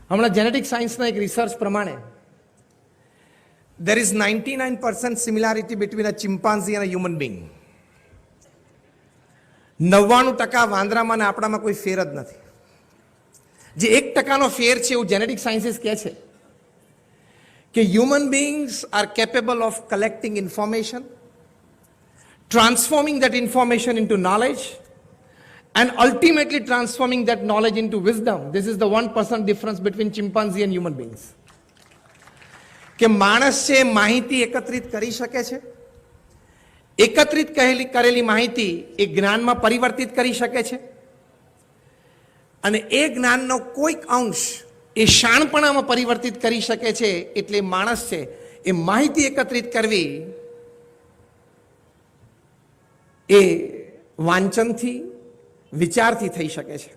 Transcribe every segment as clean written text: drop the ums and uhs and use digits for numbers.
હમણાં જેનેટિક સાયન્સના એક રિસર્ચ પ્રમાણે there is 99% similarity between a chimpanzee and a human being. 99% વાંદરામાં ને આપણામાં કોઈ ફેર જ નથી. જે 1% ફેર છે એવું જેનેટિક સાયન્સીસ કહે છે કે human beings are capable of collecting information, transforming that information into knowledge, and ultimately transforming that knowledge into wisdom. This is the 1% difference between chimpanzee and human beings. કે માણસ છે માહિતી એકત્રિત કરી શકે છે, એકત્રિત કરેલી માહિતી એ જ્ઞાનમાં પરિવર્તિત કરી શકે છે, અને એ જ્ઞાનનો કોઈક અંશ એ શાણપણામાં પરિવર્તિત કરી શકે છે. એટલે માણસ છે એ માહિતી એકત્રિત કરવી એ વાંચનથી, વિચારથી થઈ શકે છે.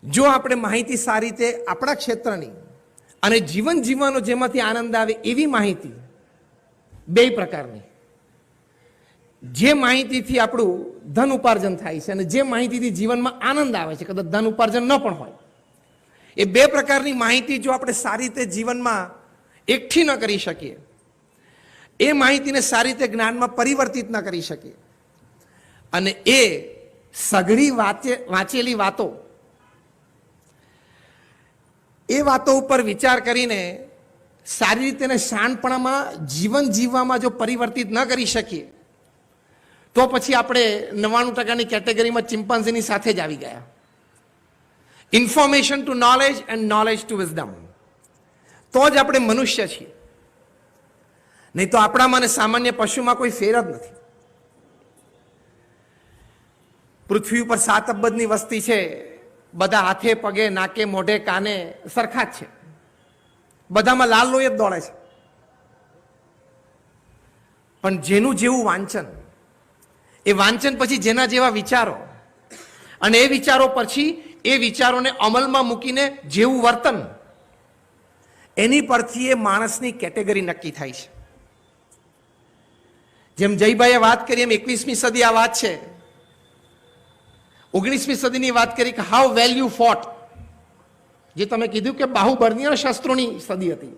જો આપણે માહિતી સારી રીતે આપણા ક્ષેત્રની અને જીવન જીવવાનો જેમાંથી આનંદ આવે એવી માહિતી, બે પ્રકારની, જે માહિતીથી આપણું ધન ઉપાર્જન થાય છે અને જે માહિતીથી જીવનમાં આનંદ આવે છે, કદાચ ધન ઉપાર્જન ન પણ હોય, એ બે પ્રકારની માહિતી જો આપણે સારી રીતે જીવનમાં એકઠી ન કરી શકીએ, એ માહિતીને સારી રીતે જ્ઞાનમાં પરિવર્તિત ન કરી શકીએ, અને એ સઘળી વાંચેલી વાતો, એ વાતો ઉપર વિચાર કરીને સારી રીતે શાણપણામાં જીવન જીવવામાં જો પરિવર્તિત ન કરી શકીએ, તો પછી આપણે 99%ની કેટેગરીમાં ચિમ્પાન્ઝીની સાથે જ આવી ગયા. Information to knowledge and knowledge to wisdom, તો જ આપણે મનુષ્ય છીએ. નહીં તો આપણામાં અને સામાન્ય પશુમાં કોઈ ફેર જ નથી. પૃથ્વી ઉપર 7 અબજની વસ્તી છે, બધા હાથે પગે, નાકે, મોઢે, કાને સરખા જ છે, બધામાં લાલ લોહી જ દોડે છે. પણ જેનું જેવું વાંચન, એ વાંચન પછી જેના જેવા વિચારો, અને એ વિચારો પછી એ વિચારોને અમલમાં મૂકીને જેવું વર્તન, એની પરથી એ માણસની કેટેગરી નક્કી થાય છે. જેમ જયભાઈએ વાત કરી એમ 21મી સદી આ વાત છે. 19મી સદીની વાત કરી કે હાઉ વેલ યુ ફોટ, જે તમે કીધું કે બાહુબળની શસ્ત્રોની સદી હતી.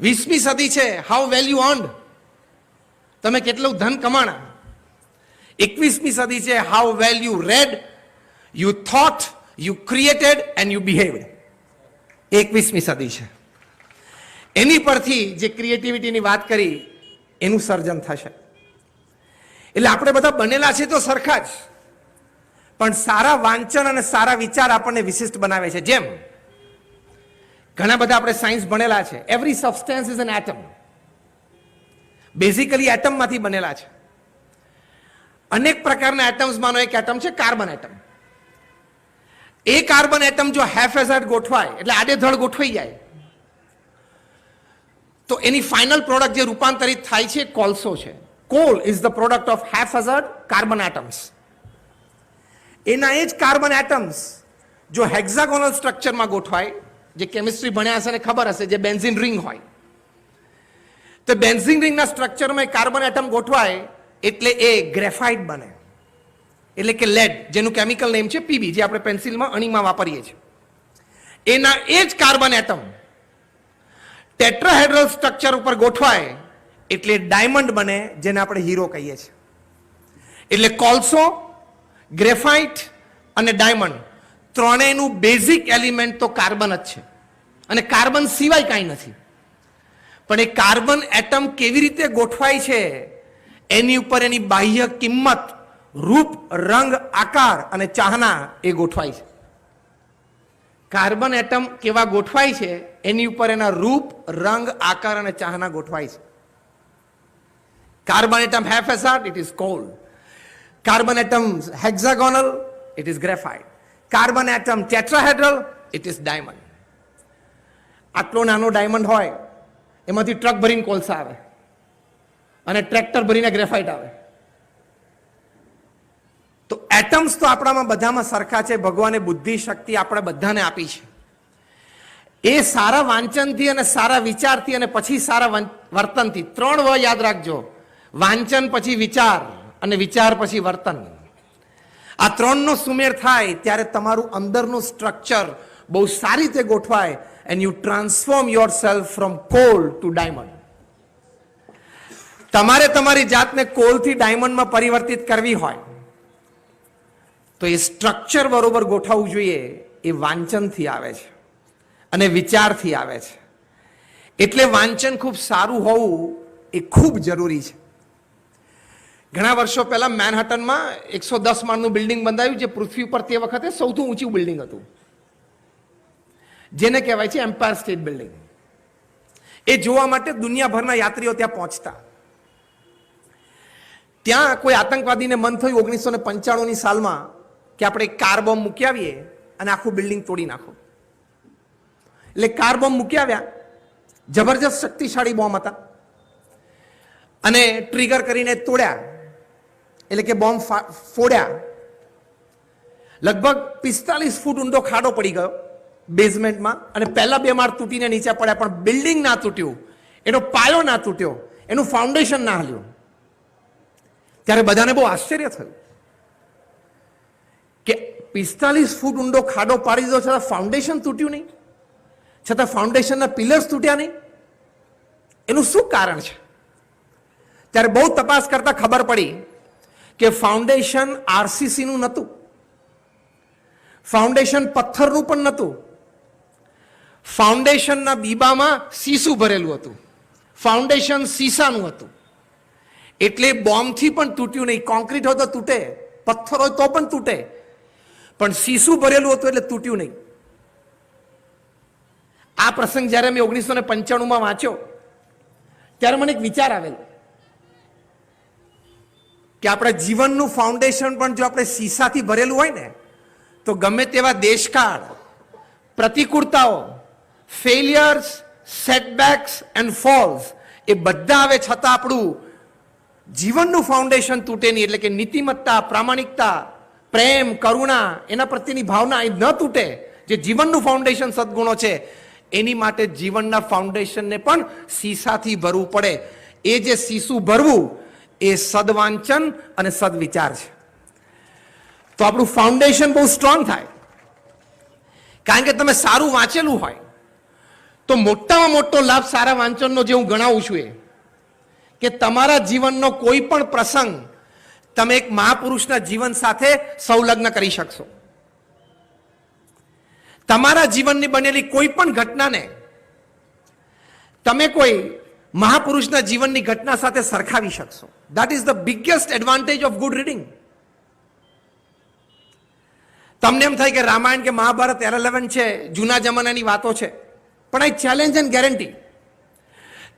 20મી સદી છે હાઉ વેલ યુ અર્ન્ડ, તમે કેટલું ધન કમાણા. 21મી સદી છે how well you read, you thought, you created and you behaved. 21મી સદી છે. એની પરથી જે ક્રિએટિવિટીની વાત કરી એનું સર્જન થશે. એટલે આપણે બધા બનેલા છે તો સરખા જ, પણ સારા વાંચન અને સારા વિચાર આપણને વિશિષ્ટ બનાવે છે. જેમ ઘણા બધા આપણે સાયન્સ ભણેલા છે. Every substance is an atom. Basically એટમમાંથી બનેલા છે. અનેક પ્રકારના એટમ્સમાંનો એક એટમ છે કાર્બન એટમ. એ કાર્બન એટમ જો હેફેઝાર્ડ ગોઠવાય, એટલે આડેધડ ગોઠવાઈ જાય, તો એની ફાઇનલ પ્રોડક્ટ જે રૂપાંતરિત થાય છે કોલસો છે. Coal is the product of haphazard carbon atoms. એના એ જ કાર્બન એટમ્સ જો હેક્ઝાગોનલ સ્ટ્રક્ચરમાં ગોઠવાય, જે કેમિસ્ટ્રી ભણ્યા હશે ને ખબર હશે, જે બેન્ઝીન રિંગ હોય, તો બેન્ઝીન રિંગના સ્ટ્રક્ચરમાં કાર્બન એટમ ગોઠવાય એટલે એ ગ્રેફાઇટ બને, એટલે કે લેડ, જેનું કેમિકલ નેમ છે પીબી, જે આપણે પેન્સિલમાં અણીમાં વાપરીએ છીએ. એના એ જ કાર્બન એટમ ટેટ્રાહેડ્રલ સ્ટ્રક્ચર ઉપર ગોઠવાય એટલે ડાયમંડ બને, જેને આપણે હીરો કહીએ છીએ. એટલે કોલસો, ગ્રેફાઇટ અને ડાયમંડ ત્રણેયનું બેઝિક એલિમેન્ટ તો કાર્બન જ છે, અને કાર્બન સિવાય કાંઈ નથી. પણ એ કાર્બન એટમ કેવી રીતે ગોઠવાય છે એની ઉપર એની બાહ્ય કિંમત, રૂપ, રંગ, આકાર અને ચાહના એ ગોઠવાય છે. કાર્બન એટમ કેવા ગોઠવાય છે એની ઉપર એના રૂપ, રંગ, આકાર અને ચાહના ગોઠવાય છે. Carbon atom haphazard, it is coal. Carbon atom hexagonal, it is graphite. Carbon atom tetrahedral, it is diamond. આટલો નાનો ડાયમંડ હોય, એમાંથી ટ્રક ભરીને કોલસા આવે અને ટ્રેક્ટર ભરીને ગ્રેફાઇટ આવે. તો એટમ્સ તો આપણામાં બધામાં સરખા છે. ભગવાને બુદ્ધિ, શક્તિ આપણે બધાને આપી છે. એ સારા વાંચનથી અને સારા વિચારથી અને પછી સારા વર્તનથી, 3 વ યાદ રાખજો: વાંચન પછી વિચાર અને વિચાર પછી વર્તન. આ ત્રણનો સુમેળ થાય ત્યારે તમારું અંદરનું સ્ટ્રક્ચર બહુ સારી રીતે ગોઠવાય and you transform yourself from coal to diamond. તમારે તમારી જાતને કોલથી ડાયમંડમાં પરિવર્તિત કરવી હોય તો એ સ્ટ્રક્ચર બરોબર ગોઠવવું જોઈએ. એ વાંચનથી આવે છે અને વિચારથી આવે છે. એટલે વાંચન ખૂબ સારું હોવું એ ખૂબ જરૂરી છે. ઘણા વર્ષો પહેલા મેનહટનમાં 110 માળનું બિલ્ડિંગ બંધાયું, જે પૃથ્વી પર તે વખતે સૌથી ઊંચું બિલ્ડિંગ હતું, જેને કહેવાય છે એમ્પાયર સ્ટેટ બિલ્ડિંગ. એ જોવા માટે દુનિયાભરના યાત્રીઓ ત્યાં પહોંચતા. ત્યાં કોઈ આતંકવાદીને મન થયું 1995ની સાલમાં કે આપણે કાર બોમ્બ મૂકી આવીએ અને આખું બિલ્ડિંગ તોડી નાખો. એટલે કાર બોમ્બ મૂકી આવ્યા. જબરજસ્ત શક્તિશાળી બોમ્બ હતા અને ટ્રિગર કરીને તોડ્યા. એટલે કે બોમ્બ ફોડ્યા. લગભગ 45 ફૂટ ઊંડો ખાડો પડી ગયો બેઝમેન્ટમાં અને પહેલા 2 માળ તૂટીને નીચે પડ્યા, પણ બિલ્ડિંગ ના તૂટ્યું, એનો પાયો ના તૂટ્યો, એનું ફાઉન્ડેશન ના હલ્યું. ત્યારે બધાને બહુ આશ્ચર્ય થયું કે 45 ફૂટ ઊંડો ખાડો પાડી દીધો છતાં ફાઉન્ડેશન તૂટ્યું નહીં, છતાં ફાઉન્ડેશનના પિલર્સ તૂટ્યા નહીં. એનું શું કારણ છે? ત્યારે બહુ તપાસ કરતા ખબર પડી કે ફાઉન્ડેશન આરસીસી નું નહોતું, ફાઉન્ડેશન પથ્થરનું પણ નહોતું, ફાઉન્ડેશનના બીબામાં સીસું ભરેલું હતું, ફાઉન્ડેશન સીસાનું હતું. એટલે બોમ્બથી પણ તૂટ્યું નહીં. કોન્ક્રીટ હોય તો તૂટે, પથ્થર હોય તો પણ તૂટે, પણ સીસું ભરેલું હતું એટલે તૂટ્યું નહીં. આ પ્રસંગ જ્યારે મેં 1995માં વાંચ્યો ત્યારે મને એક વિચાર આવેલો કે આપણા જીવનનું ફાઉન્ડેશન પણ જો આપણે સીસાથી ભરેલું હોય ને તો ગમે તેવા દેશકાળ, પ્રતિકૂળતાઓ, ફેલિયર્સ, સેટબેક્સ એન્ડ ફોલ્સ એ બધા આવે છતાં આપણું જીવનનું ફાઉન્ડેશન તૂટે નહીં. એટલે કે નીતિમત્તા, પ્રામાણિકતા, પ્રેમ, કરુણા, એના પ્રત્યેની ભાવના એ ન તૂટે. જે જીવનનું ફાઉન્ડેશન સદગુણો છે એની માટે જીવનના ફાઉન્ડેશનને પણ સીસાથી ભરવું પડે. એ જે સીસું ભરવું એ સદવાંચન અને સદવિચાર છે. તો આપણું ફાઉન્ડેશન બહુ સ્ટ્રોંગ થાય. કારણ કે તમે સારું વાંચેલું હોય તો મોટામાં મોટો લાભ સારા વાંચનનો જે હું ગણાવું છું એ કે તમારા જીવનનો કોઈ પણ પ્રસંગ તમે એક મહાપુરુષના જીવન સાથે સંલગ્ન કરી શકશો. તમારા જીવનની બનેલી કોઈ પણ ઘટનાને તમે કોઈ મહાપુરુષના જીવનની ઘટના સાથે સરખાવી શકશો. That is the biggest advantage of good reading. તમને એમ થાય કે રામાયણ કે મહાભારત irrelevant છે, જૂના જમાનાની વાતો છે, પણ આઈ ચેલેન્જ એન્ડ ગેરંટી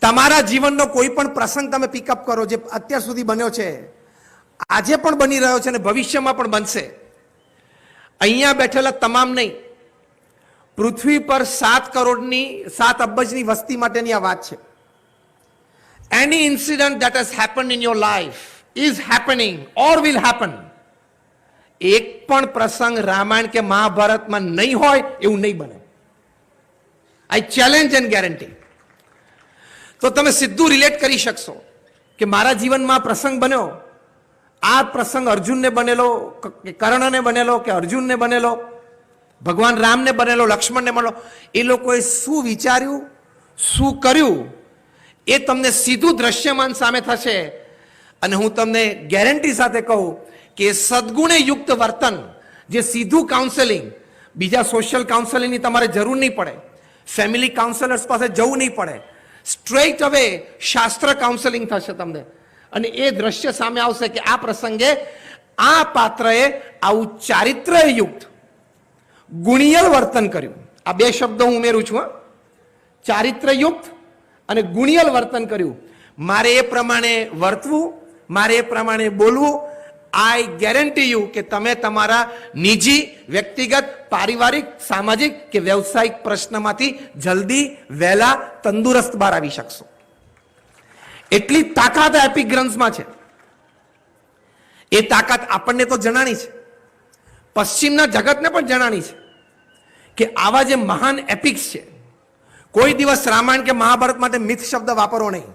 તમારા જીવનનો કોઈ પણ પ્રસંગ તમે પિકઅપ કરો જે અત્યાર સુધી બન્યો છે, આજે પણ બની રહ્યો છે અને ભવિષ્યમાં પણ બનશે. અહીંયા બેઠેલા તમામ નહીં, પૃથ્વી પર 7 અબજની વસ્તી માટેની આ વાત છે. Any incident that has happened in your life is happening or will happen. એક પણ પ્રસંગ રામાયણ કે મહાભારતમાં નહીં હોય એવું નહીં બને. આઈ ચેલેન્જ એન્ડ ગેરંટી. તો તમે સીધું રિલેટ કરી શકશો કે મારા જીવનમાં પ્રસંગ બન્યો, આ પ્રસંગ અર્જુનને બનેલો કે કર્ણને બનેલો કે અર્જુનને બનેલો, ભગવાન રામને બનેલો, લક્ષ્મણને બનેલો, એ લોકોએ શું વિચાર્યું, શું કર્યું એ તમને સીધું દ્રશ્યમાન સામે થશે. અને હું તમને ગેરંટી સાથે કહું કે સદગુણે યુક્ત વર્તન, જે સીધું કાઉન્સેલિંગ, બીજા સોશિયલ કાઉન્સેલિંગની તમારે જરૂર નહીં પડે, ફેમિલી કાઉન્સેલર્સ પાસે જવું નહીં પડે, સ્ટ્રેટ અવે શાસ્ત્ર કાઉન્સેલિંગ થશે તમને. અને એ દ્રશ્ય સામે આવશે કે આ પ્રસંગે આ પાત્રએ આવું ચારિત્ર્યયુક્ત ગુણિયલ વર્તન કર્યું. આ 2 શબ્દો હું ઉમેરું છું. ચારિત્ર્યયુક્ત અને ગુણિયલ વર્તન કર્યું. મારે એ પ્રમાણે વર્તવું, મારે એ પ્રમાણે બોલવું. આઈ ગેરંટી યુ કે તમે તમારા નિજી, વ્યક્તિગત, પારિવારિક, સામાજિક કે વ્યવસાયિક પ્રશ્નમાંથી જલ્દી, વહેલા, તંદુરસ્ત બહાર આવી શકશો. એટલી તાકાત એપિક ગ્રંથમાં છે. એ તાકાત આપણને તો જણાણી છે, પશ્ચિમના જગતને પણ જણાણી છે કે આવા જે મહાન એપિક્સ છે, કોઈ દિવસ રામાયણ કે મહાભારત માટે મિથ શબ્દ વાપરો નહીં.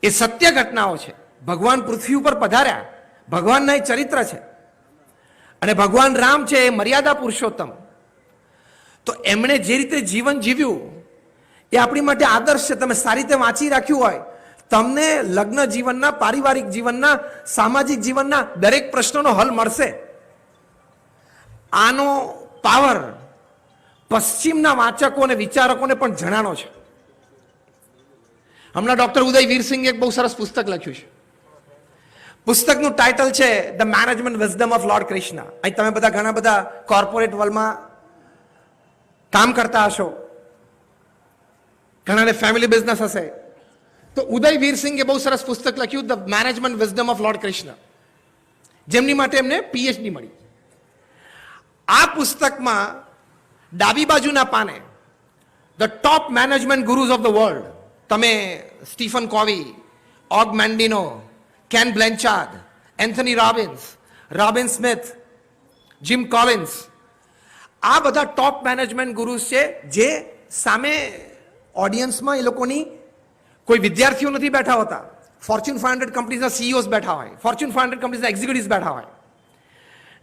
એ સત્ય ઘટનાઓ છે. ભગવાન પૃથ્વી ઉપર પધાર્યા, ભગવાનના એ ચરિત્ર છે. અને ભગવાન રામ છે એ મર્યાદા પુરુષોત્તમ, તો એમણે જે રીતે જીવન જીવ્યું એ આપણી માટે આદર્શ છે. તમે સારી રીતે વાંચી રાખ્યું હોય, તમને લગ્ન જીવનના, પારિવારિક જીવનના, સામાજિક જીવનના દરેક પ્રશ્નોનો હલ મળશે. આનો પાવર પશ્ચિમના વાંચકો અને વિચારકોને પણ જણાનો છે. હમણાં ડોક્ટર ઉદય વીરસિંગે એક બહુ સરસ પુસ્તક લખ્યું છે. પુસ્તકનું ટાઇટલ છે the management wisdom of lord Krishna. અહીં તમે બધા ઘણા બધા કોર્પોરેટ વર્લ્ડમાં કામ કરતા હશો, ઘણાને ફેમિલી બિઝનેસ હશે, તો ઉદય વીરસિંગે બહુ સરસ પુસ્તક લખ્યું the management wisdom of lord Krishna, જેમની માટે એમને પીએચડી મળી. આ પુસ્તકમાં ડાબી બાજુના પાને the top management gurus of the world, તમે Stephen Covey, Og Mandino, Ken Blanchard, Anthony Robbins, Robin Smith, Jim Collins, આ બધા ટોપ મેનેજમેન્ટ ગુરુઝ છે. જે સામે ઓડિયન્સમાં એ લોકોની કોઈ વિદ્યાર્થીઓ નથી બેઠા હોતા. ફોર્ચ્યુન 500 કંપનીઝના સીઈઓઝ બેઠા હોય, ફોર્ચ્યુન 500 કંપનીઝના એક્ઝિક્યુટિવ્સ બેઠા હોય.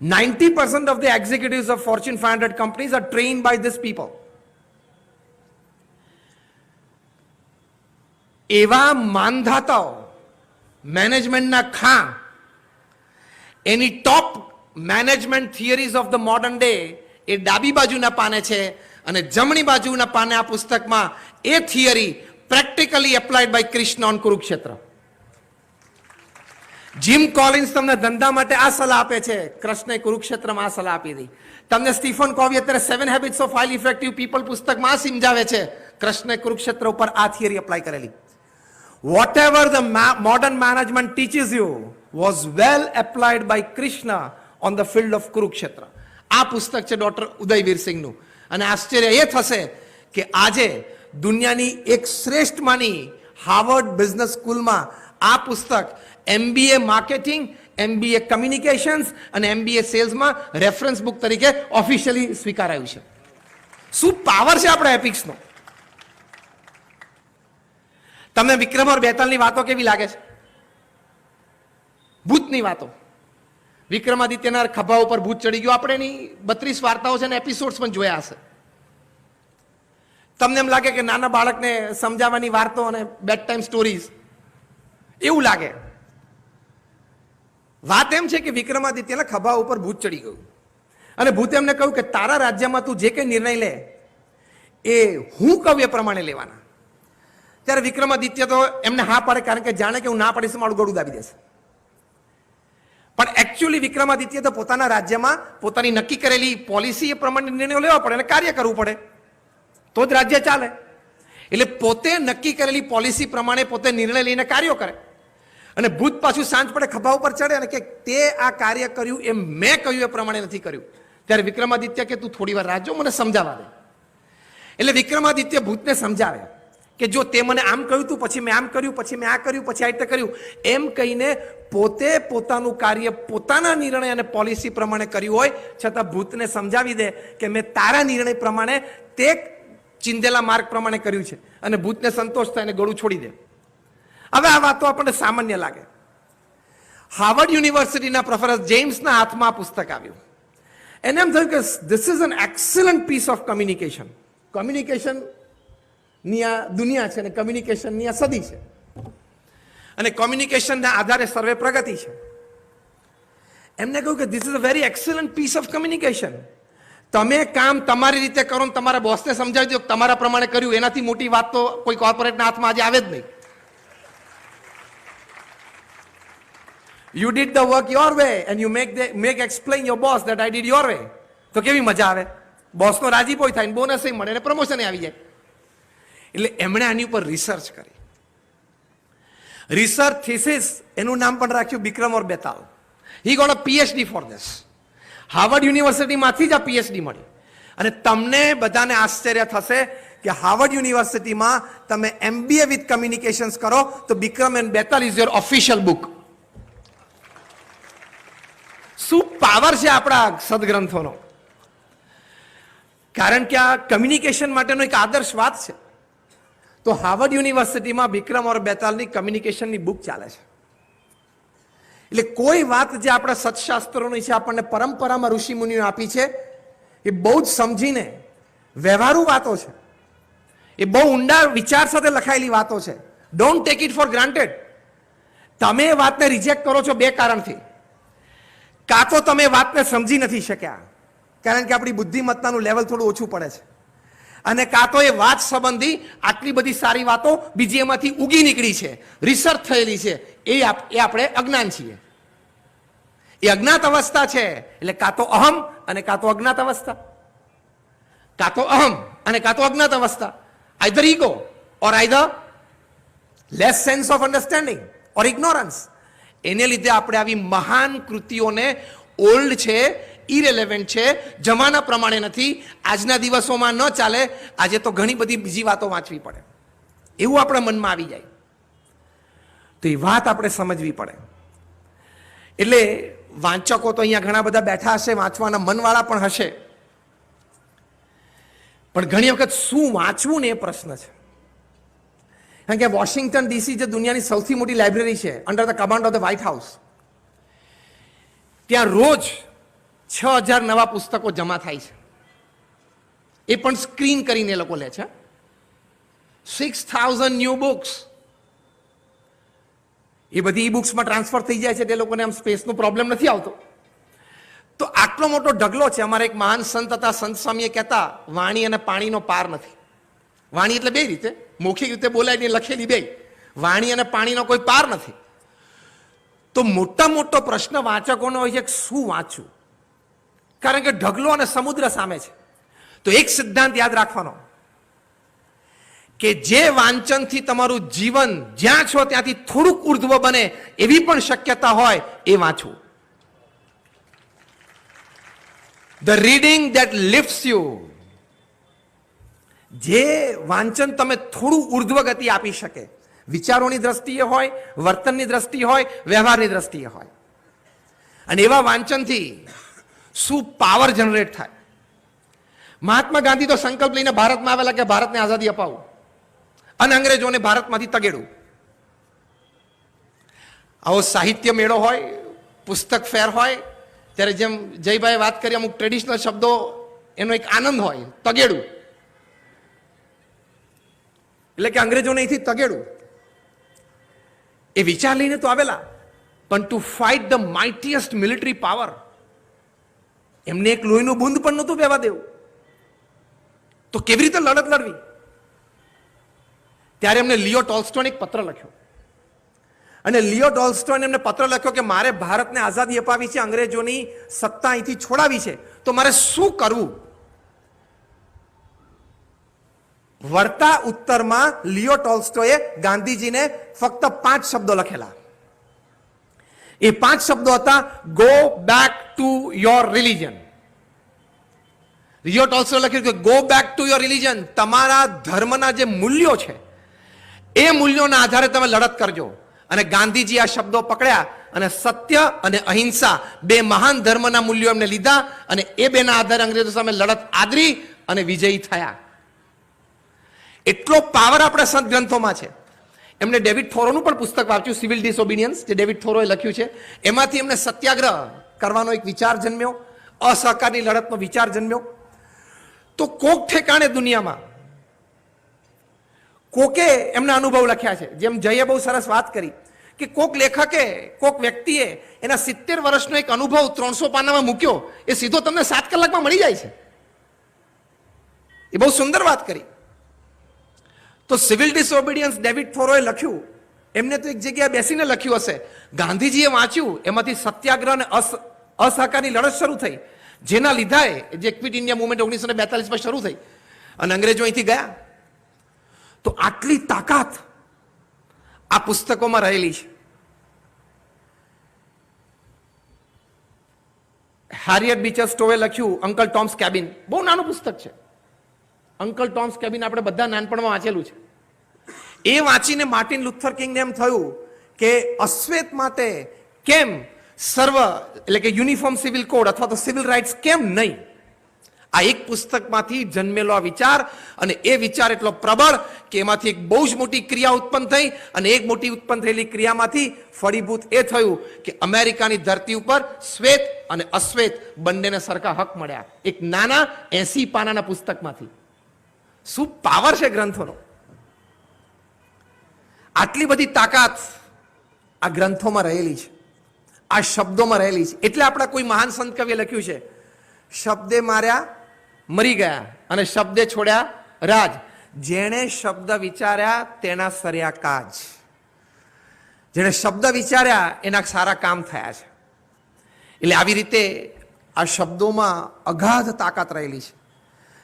90% of the executives of Fortune 500 companies are trained by these people. એવા માનધાતાઓ, મેનેજમેન્ટના ખાં, એની top management theories of the modern day એ ડાબી બાજુના પાને છે, અને જમણી બાજુના પાને આ પુસ્તકમાં એ theory practically applied by Krishna on Kurukshetra. Jim Collins તમને ધંધા માટે આ સલાહ આપે છે, કૃષ્ણે કુરુક્ષેત્રમાં આ સલાહ આપી હતી. તમને સ્ટીફન કોવી અત્યારે 7 habits of highly effective people પુસ્તકમાં આ સમજાવે છે, કૃષ્ણે કુરુક્ષેત્ર ઉપર આ થિયરી એપ્લાય કરેલી. Whatever the modern management teaches you was well applied by Krishna on the field of Kurukshetra. આ પુસ્તક છે ડોક્ટર ઉદય વીરસિંહનું. અને આશ્ચર્ય એ થશે કે આજે દુનિયાની એક શ્રેષ્ઠમાંની હાર્વર્ડ બિઝનેસ સ્કૂલમાં આ પુસ્તક MBA માર્કેટિંગ, MBA કમ્યુનિકેશન્સ અને MBA સેલ્સમાં રેફરન્સ બુક તરીકે ઓફિશિયલી સ્વીકારાયું છે. શું પાવર છે આપણા એપિક્સનો! તમને વિક્રમ ઓર બેતાલની વાતો કેવી લાગે છે? ભૂતની વાતો. વિક્રમાદિત્યના ખભા ઉપર ભૂત ચડી ગયું, આપણે એની 32 વાર્તાઓ છે ને એપિસોડ્સ પણ જોયા હશે. તમને એમ લાગે કે નાના બાળકને સમજાવવાની વાર્તો અને બેડ ટાઈમ સ્ટોરીઝ એવું લાગે. વાત એમ છે કે વિક્રમાદિત્યના ખભા ઉપર ભૂત ચડી ગયું અને ભૂતે એમને કહ્યું કે તારા રાજ્યમાં તું જે કંઈ નિર્ણય લે એ હું કહું એ પ્રમાણે લેવાના. ત્યારે વિક્રમાદિત્ય તો એમને હા પાડે, કારણ કે જાણે કે હું ના પાડીશ મારું ગળું દાબી દેશે. પણ એકચ્યુઅલી વિક્રમાદિત્ય તો પોતાના રાજ્યમાં પોતાની નક્કી કરેલી પોલિસી એ પ્રમાણે નિર્ણયો લેવા પડે અને કાર્ય કરવું પડે, તો જ રાજ્ય ચાલે. એટલે પોતે નક્કી કરેલી પોલિસી પ્રમાણે પોતે નિર્ણય લઈને કાર્યો કરે. અને ભૂત પાછું સાંજ પડે ખભા ઉપર ચડે અને કે તે આ કાર્ય કર્યું એમ મેં કહ્યું એ પ્રમાણે નથી કર્યું. ત્યારે વિક્રમાદિત્ય કે તું થોડી વાર રાહ જો, મને સમજાવવા દે. એટલે વિક્રમાદિત્ય ભૂતને સમજાવે કે જો તે મને આમ કહ્યું તું, પછી મેં આમ કર્યું, પછી મેં આ કર્યું, પછી આ રીતે કર્યું, એમ કહીને પોતે પોતાનું કાર્ય પોતાના નિર્ણય અને પોલિસી પ્રમાણે કર્યું હોય છતાં ભૂતને સમજાવી દે કે મેં તારા નિર્ણય પ્રમાણે તે ચિંધેલા માર્ગ પ્રમાણે કર્યું છે. અને ભૂતને સંતોષ થાય અને ગળું છોડી દે. હવે આ વાતો આપણને સામાન્ય લાગે. હાર્વર્ડ યુનિવર્સિટીના પ્રોફેસર જેમ્સના હાથમાં આ પુસ્તક આવ્યું. એને એમ થયું કે this is an excellent piece of communication. કમ્યુનિકેશનની આ દુનિયા છે અને કમ્યુનિકેશનની આ સદી છે અને કોમ્યુનિકેશનના આધારે સર્વે પ્રગતિ છે. એમને કહ્યું કે this is a very excellent piece of communication. તમે કામ તમારી રીતે કરો ને તમારા બોસને સમજાવી દો તમારા પ્રમાણે કર્યું, એનાથી મોટી વાત તો કોઈ કોર્પોરેટના હાથમાં આજે આવે જ નહીં. You did the work your way and you make explain your boss that I did your way. તો કેવી મજા આવે, બોસનો રાજીપો થાય ને બોનસ મળે ને પ્રમોશન આવી જાય. એટલે એમણે આની ઉપર રિસર્ચ કરી. રિસર્ચ થીસિસ એનું નામ પણ રાખ્યું વિક્રમ ઓર Betaal. He got a PhD for this. Harvard યુનિવર્સિટીમાંથી જ આ PhD મળી. અને તમને બધાને આશ્ચર્ય થશે કે હાર્વર્ડ યુનિવર્સિટીમાં તમે MBA વિથ કમ્યુનિકેશન્સ કરો તો Vikram and Betaal is your official book. શું પાવર છે આપણા સદગ્રંથોનો! કારણ કે આ કમ્યુનિકેશન માટેનો એક આદર્શ વાત છે. તો હાર્વર્ડ યુનિવર્સિટીમાં વિક્રમ ઓર બેતાલની કમ્યુનિકેશનની બુક ચાલે છે. એટલે કોઈ વાત જે આપણા સત્શાસ્ત્રોની છે, આપણને પરંપરામાં ઋષિ મુનિઓ આપી છે, એ બહુ જ સમજીને વ્યવહારુ વાતો છે, એ બહુ ઊંડા વિચાર સાથે લખાયેલી વાતો છે. Don't take it four granted. તમે એ વાતને રિજેક્ટ કરો છો બે કારણથી. કાં તો તમે વાતને સમજી નથી શક્યા, કારણ કે આપણી બુદ્ધિમત્તાનું લેવલ થોડું ઓછું પડે છે, અને કાં તો એ વાત સંબંધી આટલી બધી સારી વાતો બીજી એમાંથી ઉગી નીકળી છે, રિસર્ચ થયેલી છે, એ આપણે અજ્ઞાન છીએ. એ અજ્ઞાત અવસ્થા છે. એટલે કાં તો અહમ અને કાં તો અજ્ઞાત અવસ્થા, કાં તો અહમ અને કાં તો અજ્ઞાત અવસ્થા, either ego or either less sense of understanding or ignorance. એને લીધે આપણે આવી મહાન કૃતિઓને ઓલ્ડ છે, ઇરેલેવન્ટ છે, જમાના પ્રમાણે નથી, આજના દિવસોમાં ન ચાલે, આજે તો ઘણી બધી બીજી વાતો વાંચવી પડે, એવું આપણા મનમાં આવી જાય. તો એ વાત આપણે સમજવી પડે. એટલે વાંચકો તો અહીંયા ઘણા બધા બેઠા હશે, વાંચવાના મનવાળા પણ હશે, પણ ઘણી વખત શું વાંચવું ને એ પ્રશ્ન છે. કારણ કે વોશિંગ્ટન ડીસી જે દુનિયાની સૌથી મોટી લાઇબ્રેરી છે, under the command of the white house, ત્યાં રોજ 6000 નવા પુસ્તકો જમા થાય છે. એ પણ સ્ક્રીન કરીને એ લોકો લે છે. 6000 ન્યૂ બુક્સ. એ બધી ઈ બુક્સમાં ટ્રાન્સફર થઈ જાય છે, તે લોકોને આમ સ્પેસનો પ્રોબ્લેમ નથી આવતો. તો આટલો મોટો ઢગલો છે. અમારા એક મહાન સંત હતા, સંત સ્વામીએ કહેતા, વાણી અને પાણીનો પાર નથી. વાણી એટલે બે રીતે, મૌખિક રીતે બોલાય ને લખેલી બે, વાણી અને પાણીનો કોઈ પાર નથી. તો મોટા મોટો પ્રશ્ન વાંચકોનો હોય છે કે શું વાંચવું, કારણ કે ઢગલો અને સમુદ્ર સામે છે. તો એક સિદ્ધાંત યાદ રાખવાનો કે જે વાંચનથી તમારું જીવન જ્યાં છો ત્યાંથી થોડુંક ઉર્ધ્વ બને એવી પણ શક્યતા હોય, એ વાંચવું. The reading that lifts you. જે વાંચન તમે થોડું ઉર્ધ્વ ગતિ આપી શકે, વિચારોની દ્રષ્ટિએ હોય, વર્તનની દ્રષ્ટિએ હોય, વ્યવહારની દ્રષ્ટિએ હોય, અને એવા વાંચનથી શું પાવર જનરેટ થાય. મહાત્મા ગાંધી તો સંકલ્પ લઈને ભારતમાં આવેલા કે ભારતને આઝાદી અપાવું, અને અંગ્રેજોને ભારતમાંથી તગેડું. આવો સાહિત્ય મેળો હોય, પુસ્તક ફેર હોય, ત્યારે જેમ જયભાઈ વાત કરી, અમુક ટ્રેડિશનલ શબ્દો, એનો એક આનંદ હોય, તગેડું એટલે કે અંગ્રેજોને અહીંથી તગેડું. એ વિચાર લઈને તો આવેલા, પણ to fight the mightiest military power, એમને એક લોહીનું બૂંદ પણ નહોતું વહેવા દેવું. તો કેવી રીતે લડત લડવી? ત્યારે એમને લિયો ટોલ્સ્ટોયને એક પત્ર લખ્યો, અને લિયો ટોલ્સ્ટોયને એમને પત્ર લખ્યો કે મારે ભારતને આઝાદી અપાવી છે, અંગ્રેજોની સત્તા અહીંથી છોડાવી છે, તો મારે શું કરવું? વળતા ઉત્તરમાં લિયો ટોલ્સ્ટોયે ગાંધીજીને ફક્ત 5 શબ્દો લખેલા. એ 5 શબ્દો હતા, go back to your religion. Leo ટોલ્સ્ટોયે લખ્યું કે go back to your religion. તમારા ધર્મના જે મૂલ્યો છે, એ મૂલ્યોના આધારે તમે લડત કરજો. અને ગાંધીજી આ શબ્દો પકડ્યા, અને સત્ય અને અહિંસા બે મહાન ધર્મના મૂલ્યો એમને લીધા, અને એ બેના આધારે અંગ્રેજો સામે લડત આદરી અને વિજયી થયા. એટલો પાવર આપણા સંત ગ્રંથોમાં છે. એમને ડેવિડ થોરોનું પણ પુસ્તક વાંચ્યું, સિવિલ ડિસઓબિડિયન્સ, જે ડેવિડ થોરોએ લખ્યું છે. એમાંથી એમને સત્યાગ્રહ કરવાનો એક વિચાર જન્મ્યો, અસહકારની લડતનો વિચાર જન્મ્યો. તો કોક ઠેકાણે દુનિયામાં કોકે એમના અનુભવ લખ્યા છે. જેમ જયે બહુ સરસ વાત કરી કે કોક લેખકે, કોક વ્યક્તિએ એના 70 વર્ષનો એક અનુભવ 300 પાનામાં મૂક્યો, એ સીધો તમને 7 કલાકમાં મળી જાય છે. એ બહુ સુંદર વાત કરી. તો સિવિલ ડિસઓબિડિયન્સ ડેવિડ થોરોએ લખ્યું, એમને તો એક જગ્યાએ બેસીને લખ્યું હશે. ગાંધીજીએ વાંચ્યું, એમાંથી સત્યાગ્રહ અને અસહકારની લડત શરૂ થઈ, જેના લીધે જે ક્વિટ ઇન્ડિયા મુવમેન્ટ 1942માં શરૂ થઈ, અને અંગ્રેજો અહીંથી ગયા. તો આટલી તાકાત આ પુસ્તકોમાં રહેલી છે. હેરિયટ બીચર સ્ટોવે લખ્યું અંકલ ટોમ્સ કેબિન, બહુ નાનું પુસ્તક છે. અંકલ ટોમ્સ કેબિન આપણે બધા નાનપણમાં વાંચેલું છે. એ વાંચીને માર્ટિન લુથર કિંગને એમ થયું કે અશ્વેત માટે કેમ સર્વ, એટલે કે યુનિફોર્મ સિવિલ કોડ અથવા તો સિવિલ રાઇટ્સ કેમ નહીં? આ એક પુસ્તકમાંથી જન્મેલો આ વિચાર, અને એ વિચાર એટલો પ્રબળ કે એમાંથી એક બહુ જ મોટી ક્રિયા ઉત્પન્ન થઈ, અને એક મોટી ઉત્પન્ન થયેલી ક્રિયામાંથી ફળીભૂત એ થયું કે અમેરિકાની ધરતી ઉપર શ્વેત અને અશ્વેત બંનેને સરખા હક મળ્યા, એક નાના 80 પાનાના પુસ્તકમાંથી. શું પાવર છે ગ્રંથોનો! આટલી બધી તાકાત આ ગ્રંથોમાં રહેલી છે, આ શબ્દોમાં રહેલી છે. એટલે આપણા કોઈ મહાન સંત કવિએ લખ્યું છે, શબ્દે માર્યા મરી ગયા અને શબ્દે છોડ્યા રાજ, જેણે શબ્દ વિચાર્યા તેના સર્યા કાજ. જેણે શબ્દ વિચાર્યા એના સારા કામ થયા છે. એટલે આવી રીતે આ શબ્દોમાં અગાધ તાકાત રહેલી છે,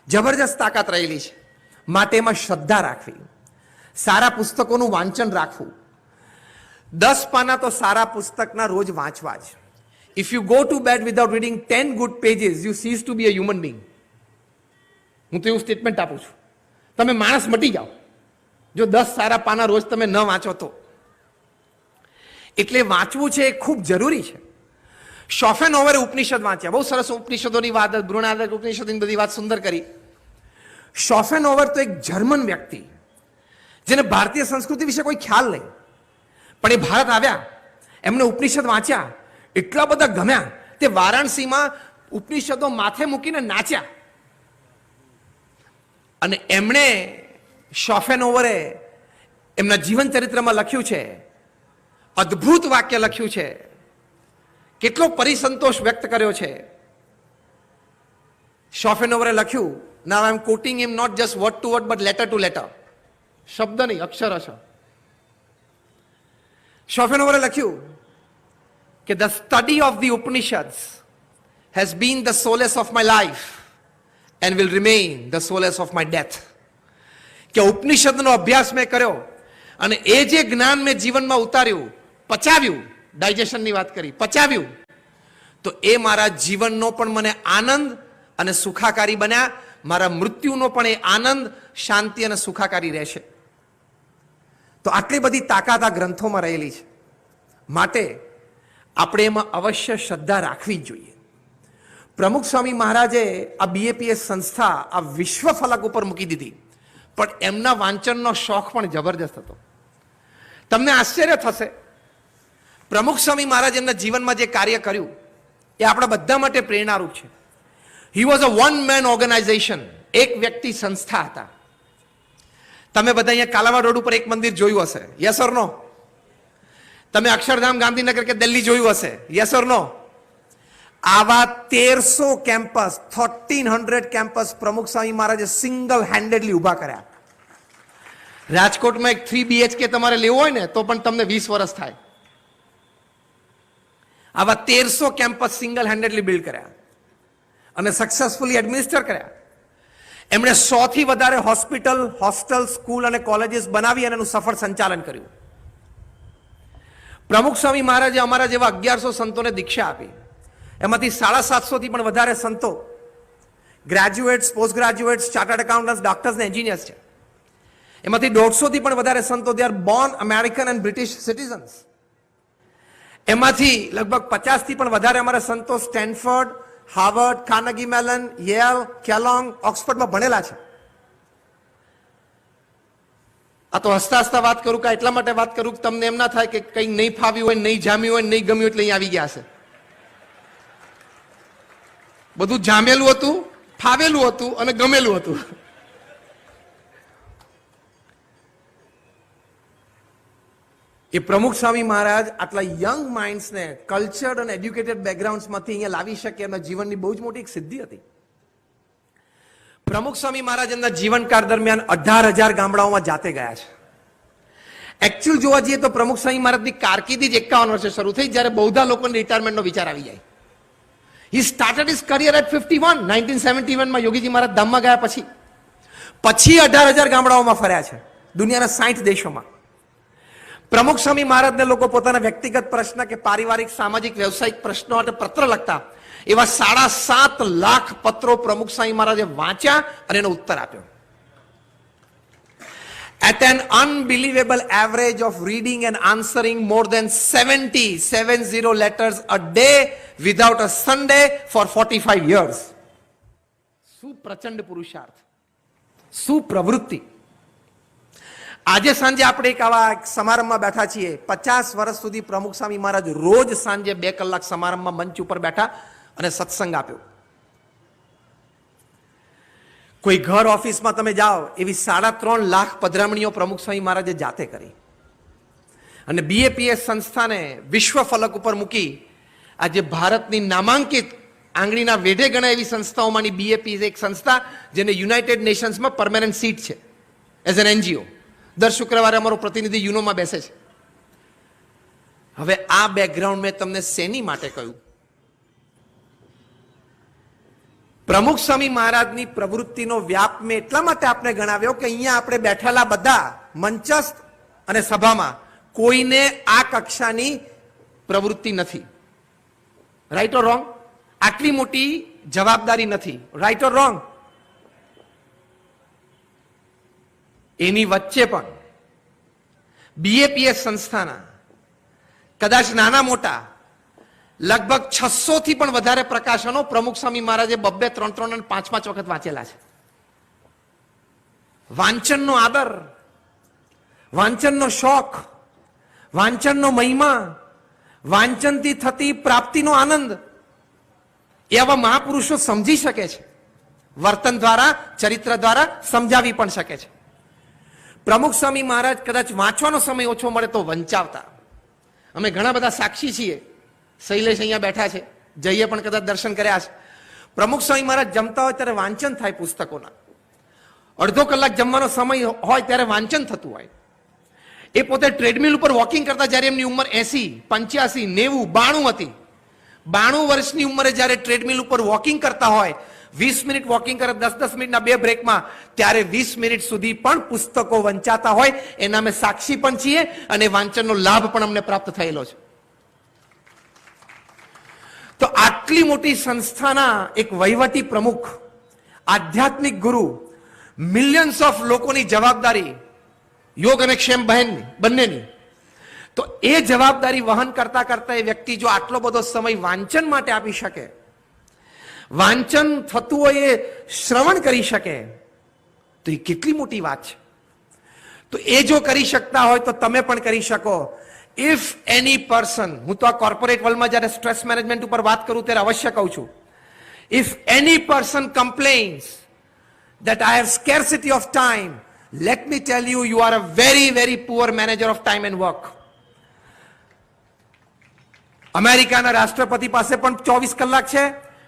જબરજસ્ત તાકાત રહેલી છે. માટે એમાં શ્રદ્ધા રાખવી, સારા પુસ્તકોનું વાંચન રાખવું. 10 પાના તો સારા પુસ્તકના રોજ વાંચવા જ. If you go to bed without reading 10 good pages, you cease to be a human being. હું તો એવું સ્ટેટમેન્ટ આપું છું, તમે માણસ મટી જાઓ જો 10 સારા પાના રોજ તમે ન વાંચો તો. એટલે વાંચવું છે એ ખૂબ જરૂરી છે. શોફેનહોવરે ઉપનિષદ વાંચ્યા, બહુ સરસ ઉપનિષદોની વાત, બૃહદારણ્યક ઉપનિષદની બધી વાત સુંદર કરી. શોફેનહોવર તો એક જર્મન વ્યક્તિ, જેને ભારતીય સંસ્કૃતિ વિશે કોઈ ખ્યાલ નહીં, પણ એ ભારત આવ્યા, એમને ઉપનિષદ વાંચ્યા, એટલા બધા ગમ્યા, તે વારાણસીમાં ઉપનિષદો માથે મૂકીને નાચ્યા. અને એમણે શોફેનહોવરે એમના જીવન ચરિત્રમાં લખ્યું છે, અદ્ભુત વાક્ય લખ્યું છે, કેટલો પરિસંતોષ વ્યક્ત કર્યો છે. શોફેનહોવરે લખ્યું, now I am quoting him not just word to word but letter to letter, શબ્દ નહીં અક્ષરશ. શોફેનહોવરે લખ્યું કે the study of the Upanishads has been the solace of my life and will remain the solace of my death. કે ઉપનિષદનો અભ્યાસ મેં કર્યો અને એ જે જ્ઞાન મેં જીવનમાં ઉતાર્યું, પચાવ્યું, ડાયજેશનની વાત કરી, પચાવ્યું, તો એ મારા જીવનનો પણ મને આનંદ અને સુખાકારી બન્યા, મારા મૃત્યુનો પણ એ આનંદ, શાંતિ અને સુખાકારી રહેશે. તો આટલી બધી તાકાત આ ગ્રંથોમાં રહેલી છે. માટે આપણે એમાં અવશ્ય શ્રદ્ધા રાખવી જ જોઈએ. પ્રમુખ સ્વામી મહારાજે આ BAPS સંસ્થા આ વિશ્વ ફલક ઉપર મૂકી દીધી, પણ એમના વાંચનનો શોખ પણ જબરજસ્ત હતો. તમને આશ્ચર્ય થશે, પ્રમુખ સ્વામી મહારાજ એમના જીવનમાં જે કાર્ય કર્યું એ આપણા બધા માટે પ્રેરણારૂપ છે. He was a one man organization, એક વ્યક્તિ સંસ્થા હતા. તમે બધા અહીંયા કાલાવાડ રોડ ઉપર એક મંદિર જોયું હશે, યસ ઓર નો? તમે અક્ષરધામ ગાંધીનગર કે દિલ્હી જોયું હશે, યસ ઓર નો? આવા 1300 કેમ્પસ, 1300 કેમ્પસ પ્રમુખ સ્વામી મહારાજે સિંગલ હેન્ડેડલી ઉભા કર્યા. રાજકોટમાં એક 3 BHK તમારે લેવો હોય ને તો પણ તમને 20 વર્ષ થાય. આવા 1300 કેમ્પસ સિંગલ હેન્ડેડલી બિલ્ડ કર્યા અને સક્સેસફુલી એડમિનિસ્ટર કર્યા. એમણે 100 થી વધારે હોસ્પિટલ, હોસ્ટેલ, સ્કૂલ અને કોલેજીસ બનાવી અને એનું સફળ સંચાલન કર્યું. પ્રમુખ સ્વામી મહારાજે અમારા જેવા 1100 સંતોને દીક્ષા આપી. એમાંથી 750 થી પણ વધારે સંતો graduates, post graduates, chartered accountants, doctors ને એન્જિનિયર્સ છે. એમાંથી 150 થી પણ વધારે સંતો they are born American and British citizens. એમાંથી લગભગ 50 થી પણ વધારે અમારા સંતો Stanford, Harvard, Carnegie Mellon, Yale, Kellogg, ઓક્સફર્ડમાં ભણેલા છે. આ તો હસતા હસતા વાત કરું કે એટલા માટે વાત કરું કે તમને એમ ના થાય કે કંઈ નહીં ફાવ્યું હોય, નહીં જામ્યું હોય, નહીં ગમ્યું એટલે અહીં આવી ગયા છે. બધું જામેલું હતું, ફાવેલું હતું અને ગમેલું હતું. એ પ્રમુખ સ્વામી મહારાજ આટલા યંગ માઇન્ડ્સને કલ્ચર્ડ અને એડ્યુકેટેડ બેકગ્રાઉન્ડ્સમાંથી અહીંયા લાવી શકે એમના જીવનની બહુ જ મોટી એક સિદ્ધિ હતી. પ્રમુખ સ્વામી મહારાજ એમના જીવનકાળ દરમિયાન 18,000 ગામડાઓમાં જાતે ગયા છે. એકચ્યુઅલ જોવા જઈએ તો પ્રમુખ સ્વામી મહારાજની કારકિર્દી જ 51 વર્ષે શરૂ થઈ, જ્યારે બહુધા લોકોને રિટાયરમેન્ટનો વિચાર આવી જાય. He started his career at 51, 1971 માં યોગીજી મહારાજ ધામમાં ગયા પછી 18,000 ગામડાઓમાં ફર્યા છે દુનિયાના 60 દેશોમાં. પ્રમુખ સ્વામી મહારાજને લોકો પોતાના વ્યક્તિગત પ્રશ્ન કે પારિવારિક, સામાજિક, વ્યવસાયિક પ્રશ્નો માટે પત્ર લખતા. એવા 7.5 લાખ પત્રો પ્રમુખ સ્વામી મહારાજે વાંચ્યા અને એનો ઉત્તર આપ્યો. At an unbelievable average of reading and answering more than 70 letters a day without a Sunday for 45 years. શું પ્રચંડ પુરુષાર્થ, શું પ્રવૃત્તિ. આજે સાંજે આપણે એક આવા સમારંભમાં બેઠા છીએ. 50 વર્ષ સુધી પ્રમુખ સ્વામી મહારાજ રોજ સાંજે 2 કલાક સમારંભમાં મંચ ઉપર બેઠા અને સત્સંગ આપ્યો. કોઈ ઘર ઓફિસમાં તમે જાઓ એવી 3.5 લાખ પધરામણીઓ પ્રમુખ સ્વામી મહારાજે જાતે કરી અને BAPS સંસ્થાને વિશ્વ ફલક ઉપર મૂકી આજે ભારતની નામાંકિત આંગળીના વેઢે ગણાય એવી સંસ્થાઓમાંની BAPS એક સંસ્થા જેને યુનાઇટેડ નેશન્સમાં પરમેનન્ટ સીટ છે એઝ એન NGO. દર શુક્રવારે અમારો પ્રતિનિધિ યુનોમાં બેસે છે. હવે આ બેકગ્રાઉન્ડ મેં તમને શેની માટે કહ્યું? પ્રમુખ સ્વામી મહારાજની પ્રવૃત્તિનો વ્યાપ મેં એટલા માટે આપણે ગણાવ્યો કે અહીંયા આપણે બેઠેલા બધા મંચસ્થ અને સભામાં કોઈને આ કક્ષાની પ્રવૃત્તિ નથી. Right or wrong? આટલી મોટી જવાબદારી નથી. Right or wrong? એની વચ્ચે પણ BAPS સંસ્થાના કદાચ નાના મોટા લગભગ 600 થી પણ વધારે પ્રકાશનો પ્રમુખ સ્વામી મહારાજે 2, 3 અને 5 વખત વાંચેલા છે. વાંચનનો આદર, વાંચનનો શોખ, વાંચનનો મહિમા, વાંચનથી થતી પ્રાપ્તિનો આનંદ એ આવા મહાપુરુષો સમજી શકે છે. વર્તન દ્વારા, ચરિત્ર દ્વારા સમજાવી પણ શકે છે. પ્રમુખ સ્વામી મહારાજ કદાચ વાંચવાનો સમય ઓછો મળે તો વંચાવતા. અમે ઘણા બધા સાક્ષી છીએ. શૈલેષ અહીંયા બેઠા છે, જઈએ પણ કદાચ દર્શન કર્યા છે. પ્રમુખ સ્વામી મહારાજ જમતા હોય ત્યારે વાંચન થાય પુસ્તકોના. અડધો કલાક જમવાનો સમય હોય ત્યારે વાંચન થતું હોય. એ પોતે ટ્રેડમિલ ઉપર વોકિંગ કરતા જ્યારે એમની ઉંમર 80, 85, 90, 92 હતી. 92 વર્ષની ઉંમરે જ્યારે ટ્રેડમિલ ઉપર વોકિંગ કરતા હોય, 20 મિનિટ વોકિંગ કરે, 10-10 મિનિટના 2 બ્રેકમાં, ત્યારે 20 મિનિટ સુધી પણ પુસ્તકો વંચાતા હોય. એના અમે સાક્ષી પણ છીએ અને વાંચનનો લાભ પણ અમને પ્રાપ્ત થયેલો છે. તો આટલી મોટી સંસ્થાના એક વહીવટી પ્રમુખ, આધ્યાત્મિક ગુરુ, મિલિયન્સ ઓફ લોકોની જવાબદારી, યોગ અને ક્ષેમ બંનેની, તો એ જવાબદારી વહન કરતા કરતા એ વ્યક્તિ જો આટલો બધો સમય વાંચન માટે આપી શકે, વાંચન થતું હોય એ શ્રવણ કરી શકે, તો એ કેટલી મોટી વાત છે. તો એ જો કરી શકતા હોય તો તમે પણ કરી શકો. ઇફ એની પર્સન, હું તો આ કોર્પોરેટ વર્લ્ડમાં જ્યારે સ્ટ્રેસ મેનેજમેન્ટ ઉપર વાત કરું ત્યારે અવશ્ય કહું છું, if any person complains that I have scarcity of time, let me tell you, you are a very, very poor manager of time and work. અમેરિકાના રાષ્ટ્રપતિ પાસે પણ 24 કલાક છે,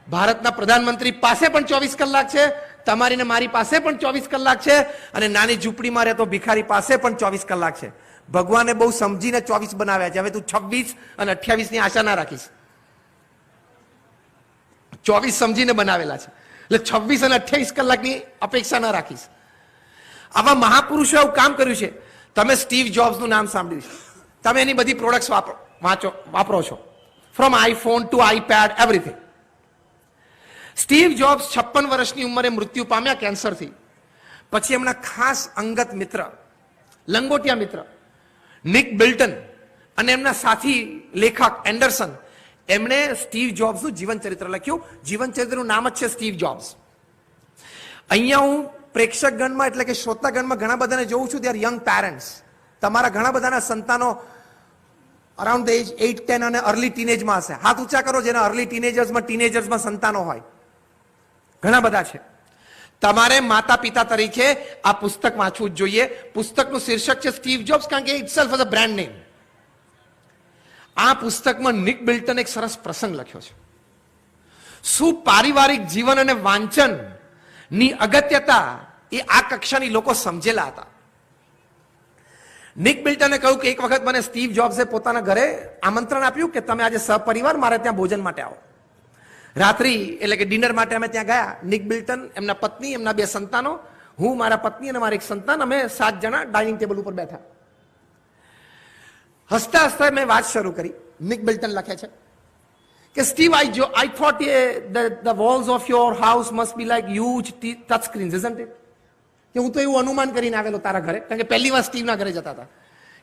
ભારતના પ્રધાનમંત્રી પાસે પણ 24 કલાક છે, તમારી ને મારી પાસે પણ 24 કલાક છે, અને નાની ઝૂંપડીમાં રહેતો ભિખારી પાસે પણ 24 કલાક છે. ભગવાને બહુ સમજીને 24 બનાવ્યા છે. હવે તું 26 અને 28 ની આશા ના રાખીશ. 24 સમજીને બનાવેલા છે, એટલે 26 અને 28 કલાકની અપેક્ષા ના રાખીશ. આવા મહાપુરુષો એવું કામ કર્યું છે. તમે સ્ટીવ જોબ્સનું નામ સાંભળ્યું છે, તમે એની બધી પ્રોડક્ટ્સ વાપરો છો, from iPhone to iPad, everything. Steve Jobs 56 વર્ષની ઉંમરે મૃત્યુ પામ્યા કેન્સરથી. પછી એમના ખાસ અંગત મિત્ર, લંગોટિયા મિત્ર નિક બિલ્ટન અને એમના સાથી લેખક એન્ડરસન, એમણે સ્ટીવ જોબ્સનું જીવન ચરિત્ર લખ્યું. જીવન ચરિત્રનું નામ જ છે સ્ટીવ જોબ્સ. અહીંયા હું પ્રેક્ષકગણમાં એટલે કે શ્રોતાગણમાં ઘણા બધાને જોઉં છું, દે આર યંગ પેરેન્ટ્સ. તમારા ઘણા બધાના સંતાનો અરાઉન્ડ ધ એજ 8, 10 અને અર્લી ટીનેજમાં હશે. હાથ ઊંચા કરો જેના અર્લી ટીનેજર્સમાં સંતાનો હોય. ઘણા બધા છે. તમારે માતા પિતા તરીકે આ પુસ્તક વાંચવું જ જોઈએ. પુસ્તકનું શીર્ષક છે સ્ટીવ જોબ્સ, કારણ કે itself was a brand name. આ પુસ્તકમાં નિક બિલ્ટન એક સરસ પ્રસંગ લખ્યો છે. શું પારિવારિક જીવન અને વાંચન ની અગત્યતા એ આ કક્ષાની લોકો સમજેલા હતા. નિક બિલ્ટને કહ્યું કે એક વખત મને સ્ટીવ જોબ્સે પોતાના ઘરે આમંત્રણ આપ્યું કે તમે આજે સહપરિવાર મારે ત્યાં ભોજન માટે આવો. રાત્રિ એટલે કે ડિનર માટે અમે ત્યાં ગયા. નિક બિલ્ટન, એમના પત્ની, એમના 2 સંતાનો, હું, મારા પત્ની અને મારા એક સંતાન, અમે 7 જણા ડાઇનિંગ ટેબલ ઉપર બેઠા. હસતા હસતા મેં વાત શરૂ કરી. નિક બિલ્ટન લખે છે કે Steve, I thought the walls of your house must be like huge touch screens, isn't it? કે હું તો એવું અનુમાન કરીને આવેલો તારા ઘરે, કારણ કે પહેલી વાર સ્ટીવના ઘરે જતા હતા,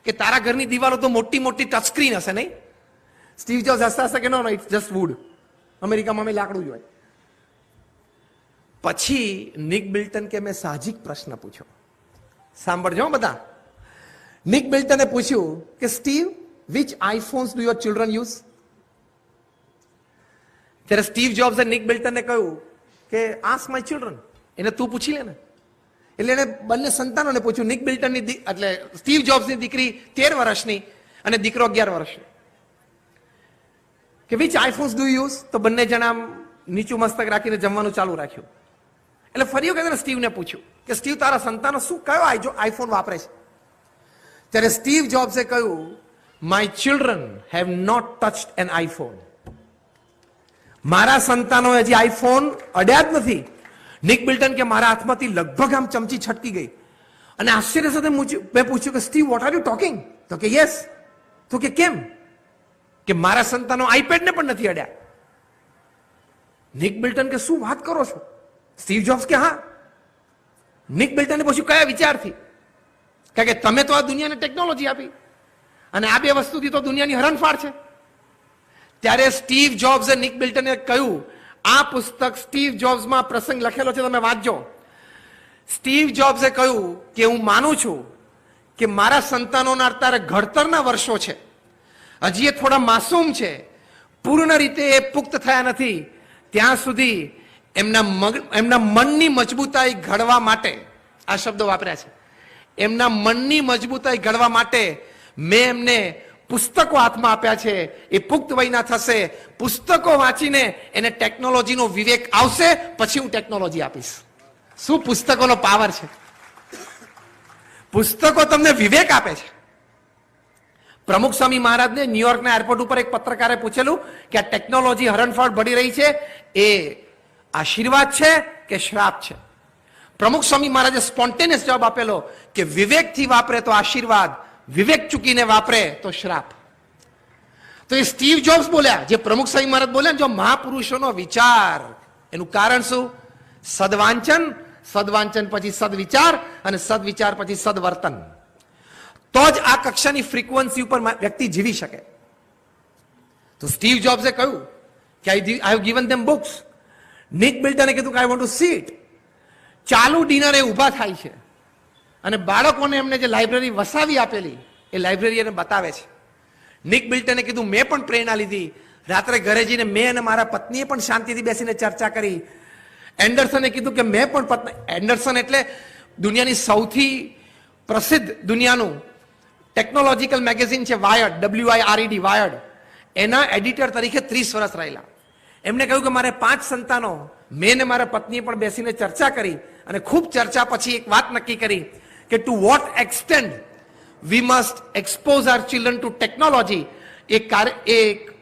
કે તારા ઘરની દિવાલો તો મોટી મોટી ટચ સ્ક્રીન હશે નહીં? સ્ટીવ જોબ્સ હસતા હશે કે નો, ઇટ્સ જસ્ટ વુડ. અમેરિકામાં અમે લાકડું જોઈએ. પછી નિક બિલ્ટન કે મેં સાહજિક પ્રશ્ન પૂછ્યો, સાંભળજો બધા. નિક બિલ્ટને પૂછ્યું કે Steve, which iPhones do your children use? ત્યારે સ્ટીવ જોબ્સે નિક બિલ્ટનને કહ્યું કે આસ્ક માય ચિલ્ડ્રન, એને તું પૂછી લે ને. એટલે એને બંને સંતાનોને પૂછ્યું. નિક બિલ્ટનની એટલે સ્ટીવ જોબ્સની દીકરી 13 વર્ષની અને દીકરો 11 વર્ષનો, કે વિચ આઈફોન્સ ડુ યુઝ? તો બંને જણા નીચું મસ્તક રાખીને જમવાનું ચાલુ રાખ્યું. એટલે ફરી વખત સ્ટીવને પૂછ્યું કે સ્ટીવ, તારા સંતાનો શું કયો આઈફોન વાપરે છે? ત્યારે સ્ટીવ જોબ્સે કહ્યું, my children have not touched an iPhone. મારા સંતાનો હજી આઈફોન અડ્યા જ નથી. નિક બિલ્ટન કે મારા હાથમાંથી લગભગ આમ ચમચી છટકી ગઈ અને આશ્ચર્ય સાથે મેં પૂછ્યું કે Steve, what are you talking? તો કે યસ. તો કે કેમ? કે મારા સંતાનો આઈપેડને પણ નથી અડ્યા. નિક બિલ્ટન કે શું વાત કરો છો? સ્ટીવ જોબ્સ કે હા. નિક બિલ્ટને પૂછ્યું કયા વિચારથી? કારણ કે તમે તો આ દુનિયાને ટેકનોલોજી આપી અને આ બે વસ્તુથી તો દુનિયાની હરણફાળ છે. ત્યારે સ્ટીવ જોબ્સે નિક બિલ્ટને કહ્યું, આ પુસ્તક સ્ટીવ જોબ્સમાં પ્રસંગ લખેલો છે, તમે વાંચજો. સ્ટીવ જોબ્સે કહ્યું કે હું માનું છું કે મારા સંતાનોના અત્યારે ઘડતરના વર્ષો છે, હજી એ થોડા માસૂમ છે, પૂર્ણ રીતે એ પુખ્ત થયા નથી. ત્યાં સુધી એમના મનની મજબૂતાઈ ઘડવા માટે, આ શબ્દો વાપર્યા છે, એમના મનની મજબૂતાઈ ઘડવા માટે મેં એમને પુસ્તકો હાથમાં આપ્યા છે. એ પુખ્ત વયના થશે, પુસ્તકો વાંચીને એને ટેકનોલોજીનો વિવેક આવશે, પછી હું ટેકનોલોજી આપીશ. શું પુસ્તકોનો પાવર છે! પુસ્તકો તમને વિવેક આપે છે. પ્રમુખ સ્વામી મહારાજને ન્યુયોર્કના એરપોર્ટ ઉપર એક પત્રકારે પૂછેલું કે આ ટેકનોલોજી હરણફાળ બળી રહી છે, એ આશીર્વાદ છે કે શ્રાપ છે? પ્રમુખ સ્વામી મહારાજે સ્પોન્ટેનિયસ જવાબ આપેલો કે વિવેકથી વાપરે તો આશીર્વાદ, વિવેક ચૂકીને વાપરે તો શ્રાપ. તો એ સ્ટીવ જોબ્સ બોલ્યા, જે પ્રમુખ સ્વામી મહારાજ બોલ્યા, જો મહાપુરુષોનો વિચાર, એનું કારણ શું? સદવાંચન, સદવાંચન પછી સદવિચાર અને સદવિચાર પછી સદવર્તન. તો જ આ કક્ષાની ફ્રીક્વન્સી ઉપર વ્યક્તિ જીવી શકે. તો સ્ટીવ જોબ્સે કહ્યું કે I have given them books. Nick બિલ્ટને કીધું કે I want to see it. ચાલુ ડિનરે ઊભા થાય છે અને બાળકોને એમને જે લાઇબ્રેરી વસાવી આપેલી એ લાઇબ્રેરી એને બતાવે છે. નિક બિલ્ટને કીધું મેં પણ પ્રેરણા લીધી. રાત્રે ઘરે જઈને મેં અને મારા પત્નીએ પણ શાંતિથી બેસીને ચર્ચા કરી. એન્ડરસને કીધું કે મેં પણ એન્ડરસન એટલે દુનિયાની સૌથી પ્રસિદ્ધ દુનિયાનું ટેકનોલોજીકલ મેગેઝિન છે વાયર્ડ, WIRED, વાયર્ડ. એના એડિટર તરીકે 30 વર્ષ રહેલા. એમને કહ્યું કે મારે 5 સંતાનો, મેં ને મારા પત્નીએ પણ બેસીને ચર્ચા કરી અને ખૂબ ચર્ચા પછી એક વાત નક્કી કરી કે to what extent we must expose our children to technology. એ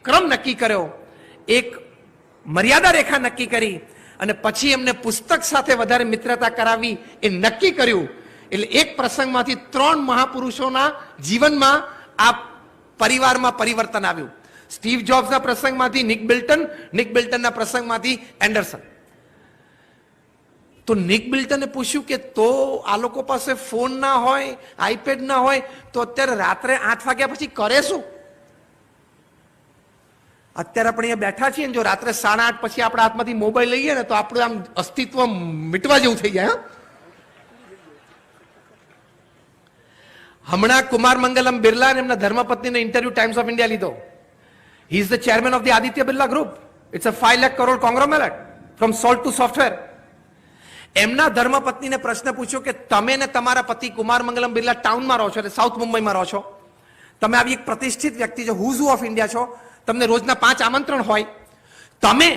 ક્રમ નક્કી કર્યો, એક મર્યાદા રેખા નક્કી કરી અને પછી એમને પુસ્તક સાથે વધારે મિત્રતા કરાવી એ નક્કી કર્યું. એટલે એક પ્રસંગમાંથી 3 મહાપુરુષોના જીવનમાં આ પરિવારમાં પરિવર્તન આવ્યું. સ્ટીવ જોબ્સના પ્રસંગમાંથી નિક બિલ્ટન, નિક બિલ્ટનના પ્રસંગમાંથી એન્ડરસન. તો નિક બિલ્ટને પૂછ્યું કે તો આ લોકો પાસે ફોન ના હોય, આઈપેડ ના હોય, તો અત્યારે રાત્રે 8 વાગ્યા પછી કરે શું? અત્યારે આપણે અહીંયા બેઠા છીએ, જો રાત્રે 8:30 પછી આપણા હાથમાંથી મોબાઈલ લઈએ ને તો આપણું આમ અસ્તિત્વ મિટવા જેવું થઈ જાય. હમણાં કુમાર મંગલમ બિરલા અને એમના ધર્મપત્નીનો ઇન્ટરવ્યુ ટાઈમ્સ ઓફ ઇન્ડિયા લીધો. He is the chairman of the Aditya Birla Group. It's a 5 lakh crore conglomerate from salt to software. એમના ધર્મપત્નીને પ્રશ્ન પૂછ્યો કે તમે ને તમારા પતિ કુમાર મંગલમ બિરલા ટાઉનમાં રહો છો, એટલે સાઉથ મુંબઈમાં રહો છો. તમે આવી એક પ્રતિષ્ઠિત વ્યક્તિ છો, હુઝ ઓફ ઇન્ડિયા છો, તમને રોજના 5 આમંત્રણ હોય, તમે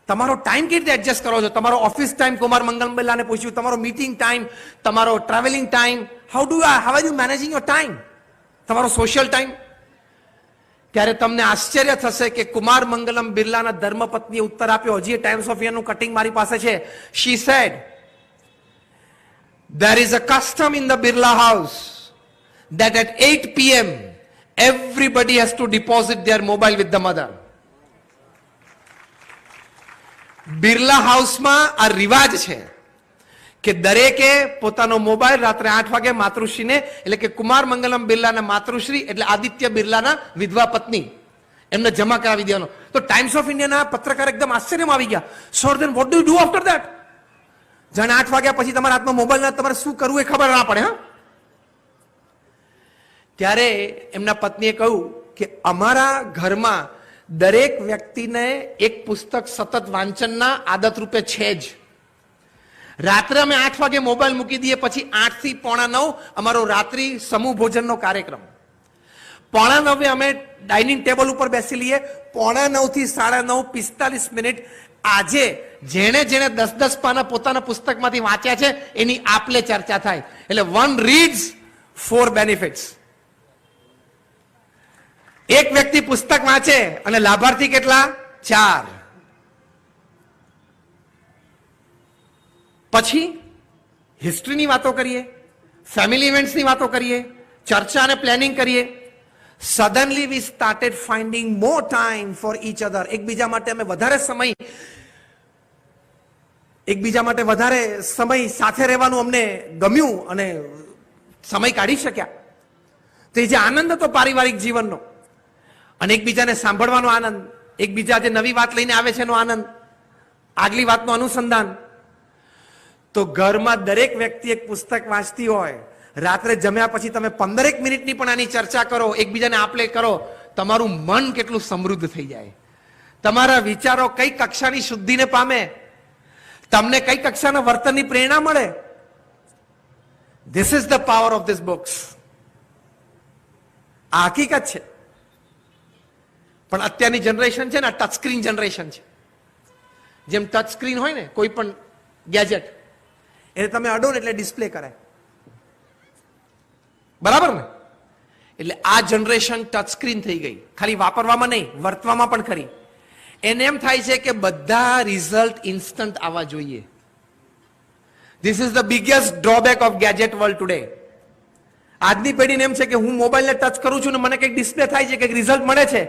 તમારો ટાઈમ કેવી રીતે એડજસ્ટ કરો છો? તમારો ઓફિસ ટાઈમ, કુમાર મંગલમ બિરલાને પૂછ્યું, તમારો મીટિંગ ટાઈમ, તમારો travelling time, how are you managing your time, તમારો સોશિયલ ટાઈમ? ત્યારે તમને આશ્ચર્ય થશે કે કુમાર મંગલમ બિરલાના ધર્મપત્નીએ ઉત્તર આપ્યો. હજી ટાઈમ્સ ઓફ ઇન્ડિયાનું કટિંગ મારી પાસે છે. શી sad, there is a custom in the Birla house that at 8 p.m. everybody has to deposit their mobile with the mother. Birla હાઉસમાં આ રિવાજ છે કે દરેકે પોતાનો મોબાઈલ રાત્રે 8 વાગે માતૃશ્રીને, એટલે કે કુમાર મંગલમ બિરલાના માતૃશ્રી એટલે આદિત્ય બિરલાના વિધવા પત્ની, એમને જમા કરાવી દેવાનો. તો ટાઈમ્સ ઓફ ઇન્ડિયાના પત્રકાર એકદમ આશ્ચર્યમાં આવી ગયા. Sir, then what do you do after that? જાણે 8 વાગ્યા પછી તમારા હાથમાં મોબાઈલ ના, તમારે શું કરવું એ ખબર ના પડે. હા, ત્યારે એમના પત્નીએ કહ્યું કે અમારા ઘરમાં દરેક વ્યક્તિને એક પુસ્તક સતત વાંચનના આદત રૂપે છે જ. રાત્રે અમે 8 વાગે મોબાઈલ મૂકી દઈએ, પછી 8 થી 8:45 અમારો રાત્રિ સમૂહ ભોજનનો કાર્યક્રમ. 8:45 અમે ડાઇનિંગ ટેબલ ઉપર બેસી લઈએ. 8:45 થી 9:30 45 મિનિટ આજે જેણે જેણે 10-10 પાના પોતાના પુસ્તકમાંથી વાંચ્યા છે એની આપલે ચર્ચા થાય. એટલે 1 reads 4 benefits. એક વ્યક્તિ પુસ્તક વાંચે અને લાભાર્થી કેટલા? 4. પછી હિસ્ટ્રીની વાતો કરીએ, ફેમિલી ઇવેન્ટ્સની વાતો કરીએ, ચર્ચા અને પ્લાનિંગ કરીએ. Suddenly we started finding more time for each other. એકબીજા માટે અમે વધારે સમય સાથે રહેવાનું અમને ગમ્યું અને સમય કાઢી શક્યા. તો એ જે આનંદ હતો પારિવારિક જીવનનો, અને એકબીજાને સાંભળવાનો આનંદ, એકબીજા જે નવી વાત લઈને આવે છે એનો આનંદ, આગલી વાતનું અનુસંધાન. તો ઘરમાં દરેક વ્યક્તિ એક પુસ્તક વાંચતી હોય, રાત્રે જમ્યા પછી તમે 15 મિનિટની પણ આની ચર્ચા કરો, એકબીજાને આપલે કરો, તમારું મન કેટલું સમૃદ્ધ થઈ જાય. તમારા વિચારો કઈ કક્ષાની શુદ્ધિને પામે, તમને કઈ કક્ષાના વર્તનની પ્રેરણા મળે. This is the power of this books. આ હકીકત છે. પણ અત્યારની જનરેશન છે ને, ટચ સ્ક્રીન જનરેશન છે. જેમ ટચ સ્ક્રીન હોય ને કોઈ પણ ગેજેટ, એને તમે અડો ને એટલે ડિસ્પ્લે કરાય, બરાબર ને? એટલે આ જનરેશન ટચ સ્ક્રીન થઈ ગઈ. ખાલી વાપરવામાં નહીં, વર્તવામાં પણ ખરી. એને એમ થાય છે કે બધા રિઝલ્ટ ઇન્સ્ટન્ટ આવવા જોઈએ. This is the biggest drawback of gadget world today. આજની પેઢીને એમ છે કે હું મોબાઈલને ટચ કરું છું ને મને કંઈક ડિસ્પ્લે થાય છે, કંઈક રિઝલ્ટ મળે છે.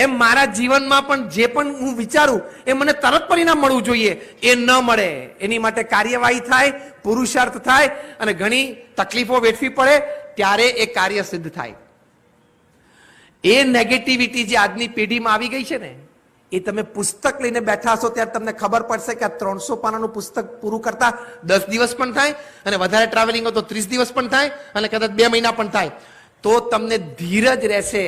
એમ મારા જીવનમાં પણ જે પણ હું વિચારું એ મને તરત પરિણામ મળવું જોઈએ, એ ન મળે. એની માટે કાર્યવાહી થાય, પુરુષાર્થ થાય અને ઘણી તકલીફો વેઠવી પડે, ત્યારે એ કાર્ય સિદ્ધ થાય. એ નેગેટિવિટી જે આજની પેઢીમાં આવી ગઈ છે ને, એ તમે પુસ્તક લઈને બેઠા હશો ત્યારે તમને ખબર પડશે કે આ 300 પાનાનું પુસ્તક પૂરું કરતા 10 દિવસ પણ થાય, અને વધારે ટ્રાવેલિંગ હોય તો 30 દિવસ પણ થાય, અને કદાચ 2 મહિના પણ થાય. તો તમને ધીરજ રહેશે.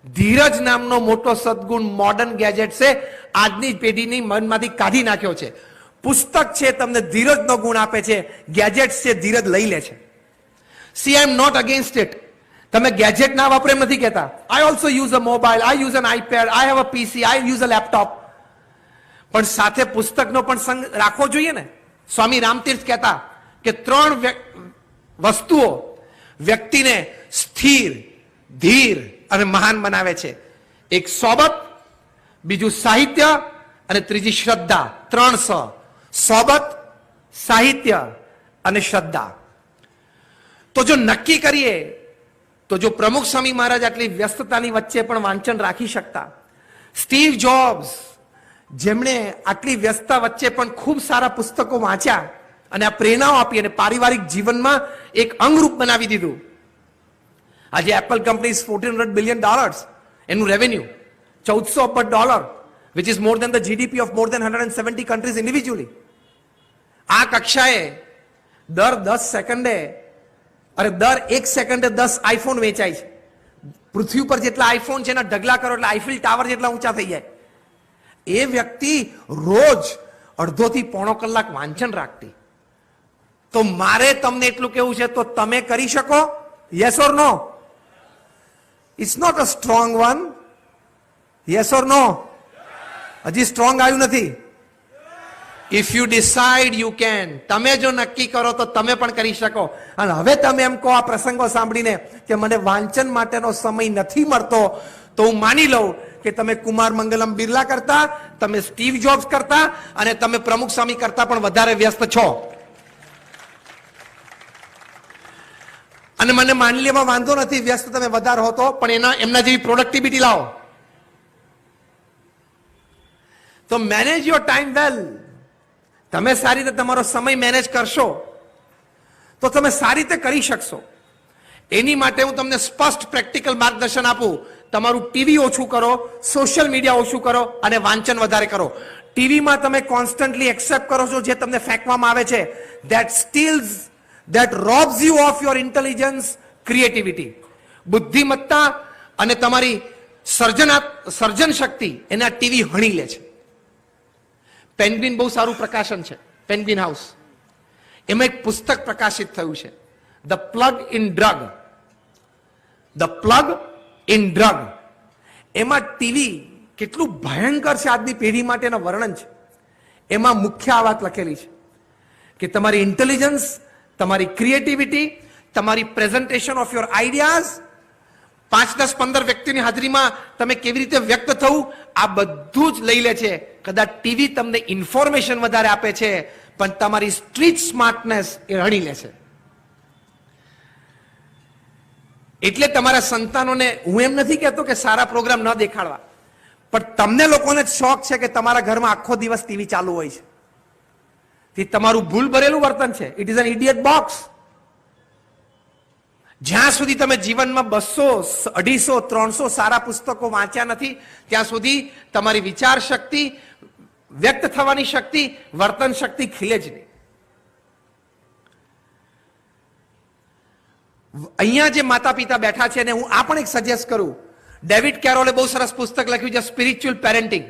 ધીરજ નામનો મોટો સદગુણ મોડર્ન ગેજેટ છે આજની પેઢીની મનમાંથી કાઢી નાખ્યો છે. પુસ્તક છે તમને ધીરજનો ગુણ આપે છે, ગેજેટ છે ધીરજ લઈ લે છે. See I am not against it. તમે ગેજેટ ના વાપરો એમ નથી કહેતા. I also use a mobile, I use an iPad, I have a PC, I use a laptop. પણ સાથે પુસ્તકનો પણ સંગ રાખવો જોઈએ ને. સ્વામી રામતીર્થ કહેતા કે 3 વસ્તુઓ વ્યક્તિને સ્થિર, ધીર અને મહાન બનાવે છે. એક સોબત, બીજું સાહિત્ય અને ત્રીજી શ્રદ્ધા. 3 સ: સોબત, સાહિત્ય અને શ્રદ્ધા. તો જો નક્કી કરીએ તો જો પ્રમુખ સ્વામી મહારાજ આટલી વ્યસ્તતાની વચ્ચે પણ વાંચન રાખી શકતા, સ્ટીવ જોબ્સ જેમણે આટલી વ્યસ્તતા વચ્ચે પણ ખૂબ સારા પુસ્તકો વાંચ્યા અને આ પ્રેરણાઓ આપી અને પારિવારિક જીવનમાં એક અંગરૂપ બનાવી દીધું. આજે એપલ કંપની $1,400 બિલિયન એનું રેવન્યુ, $1,400 અબજ, which is more than the GDP of more than 170 countries individually. આ કક્ષાએ દર 10 સેકન્ડે, અરે દર 1 સેકન્ડે 10 આઈફોન વેચાય છે. પૃથ્વી ઉપર જેટલા આઈફોન છે એના ઢગલા કરો એટલે આઈફિલ ટાવર જેટલા ઊંચા થઈ જાય. એ વ્યક્તિ રોજ અડધો થી પોણો કલાક વાંચન રાખતી. તો મારે તમને એટલું કેવું છે, તો તમે કરી શકો? Yes or no? It's not a strong one. Yes or no? હજી સ્ટ્રોંગ આવ્યું નથી. If you decide you can. તમે જો નક્કી કરો તો તમે પણ કરી શકો. અને હવે તમે એમ કહો આ પ્રસંગો સાંભળીને કે મને વાંચન માટેનો સમય નથી મળતો, તો હું માની લઉં કે તમે કુમાર મંગલમ બિરલા કરતા, તમે સ્ટીવ જોબ્સ કરતા અને તમે પ્રમુખ સ્વામી કરતા પણ વધારે વ્યસ્ત છો. અને મને માની લેવામાં વાંધો નથી, વ્યસ્ત તમે વધારે હો તો, પણ એમના જેવી પ્રોડક્ટિવિટી લાવો. તો મેનેજ યોર ટાઈમ વેલ. તમે સારી રીતે તમારો સમય મેનેજ કરશો તો તમે સારી રીતે કરી શકશો. એની માટે હું તમને સ્પષ્ટ પ્રેક્ટિકલ માર્ગદર્શન આપું. તમારું ટીવી ઓછું કરો, સોશિયલ મીડિયા ઓછું કરો અને વાંચન વધારે કરો. ટીવીમાં તમે કોન્સ્ટન્ટલી એક્સેપ્ટ કરો છો જે તમને ફેંકવામાં આવે છે, that steals, that robs you of your intelligence, creativity. બુદ્ધિમત્તા અને તમારી સર્જન શક્તિ એના ટીવી હણી લે છે. પેન્ગ્વિન બહુ સારું પ્રકાશન છે, પેન્ગ્વિન હાઉસ. એમાં એક પુસ્તક પ્રકાશિત થયું છે, the plug in drug. The plug in drug. એમાં ટીવી કેટલું ભયંકર છે આજની પેઢી માટેનું વર્ણન છે. એમાં મુખ્ય આ વાત લખેલી છે કે તમારી ઇન્ટેલિજન્સ, તમારી ક્રિએટિવિટી, તમારી પ્રેઝન્ટેશન ઓફ યોર આઈડિયાઝ, 5, 10, 15 વ્યક્તિની હાજરીમાં તમે કેવી રીતે વ્યક્ત થવું, આ બધું જ લઈ લે છે. કદાચ ટીવી તમને ઇન્ફોર્મેશન વધારે આપે છે, પણ તમારી સ્ટ્રીટ સ્માર્ટનેસ એ હણી લે છે. એટલે તમારા સંતાનોને હું એમ નથી કહેતો કે સારા પ્રોગ્રામ ન દેખાડવા, પણ તમને લોકોને જ શોખ છે કે તમારા ઘરમાં આખો દિવસ ટીવી ચાલુ હોય છે. તે તમારું ભૂલ ભરેલું વર્તન છે. It is an idiot box. જ્યાં સુધી તમે જીવનમાં 200, 250, 300 સારા પુસ્તકો વાંચ્યા નથી, ત્યાં સુધી તમારી વિચાર શક્તિ, વ્યક્ત થવાની શક્તિ, વર્તન શક્તિ ખીલે જ નહીં. અહીંયા જે માતા પિતા બેઠા છે, અને હું આ પણ એક સજેસ્ટ કરું, ડેવિડ કેરોલે બહુ સરસ પુસ્તક લખ્યું છે, સ્પિરિચ્યુઅલ પેરેન્ટિંગ.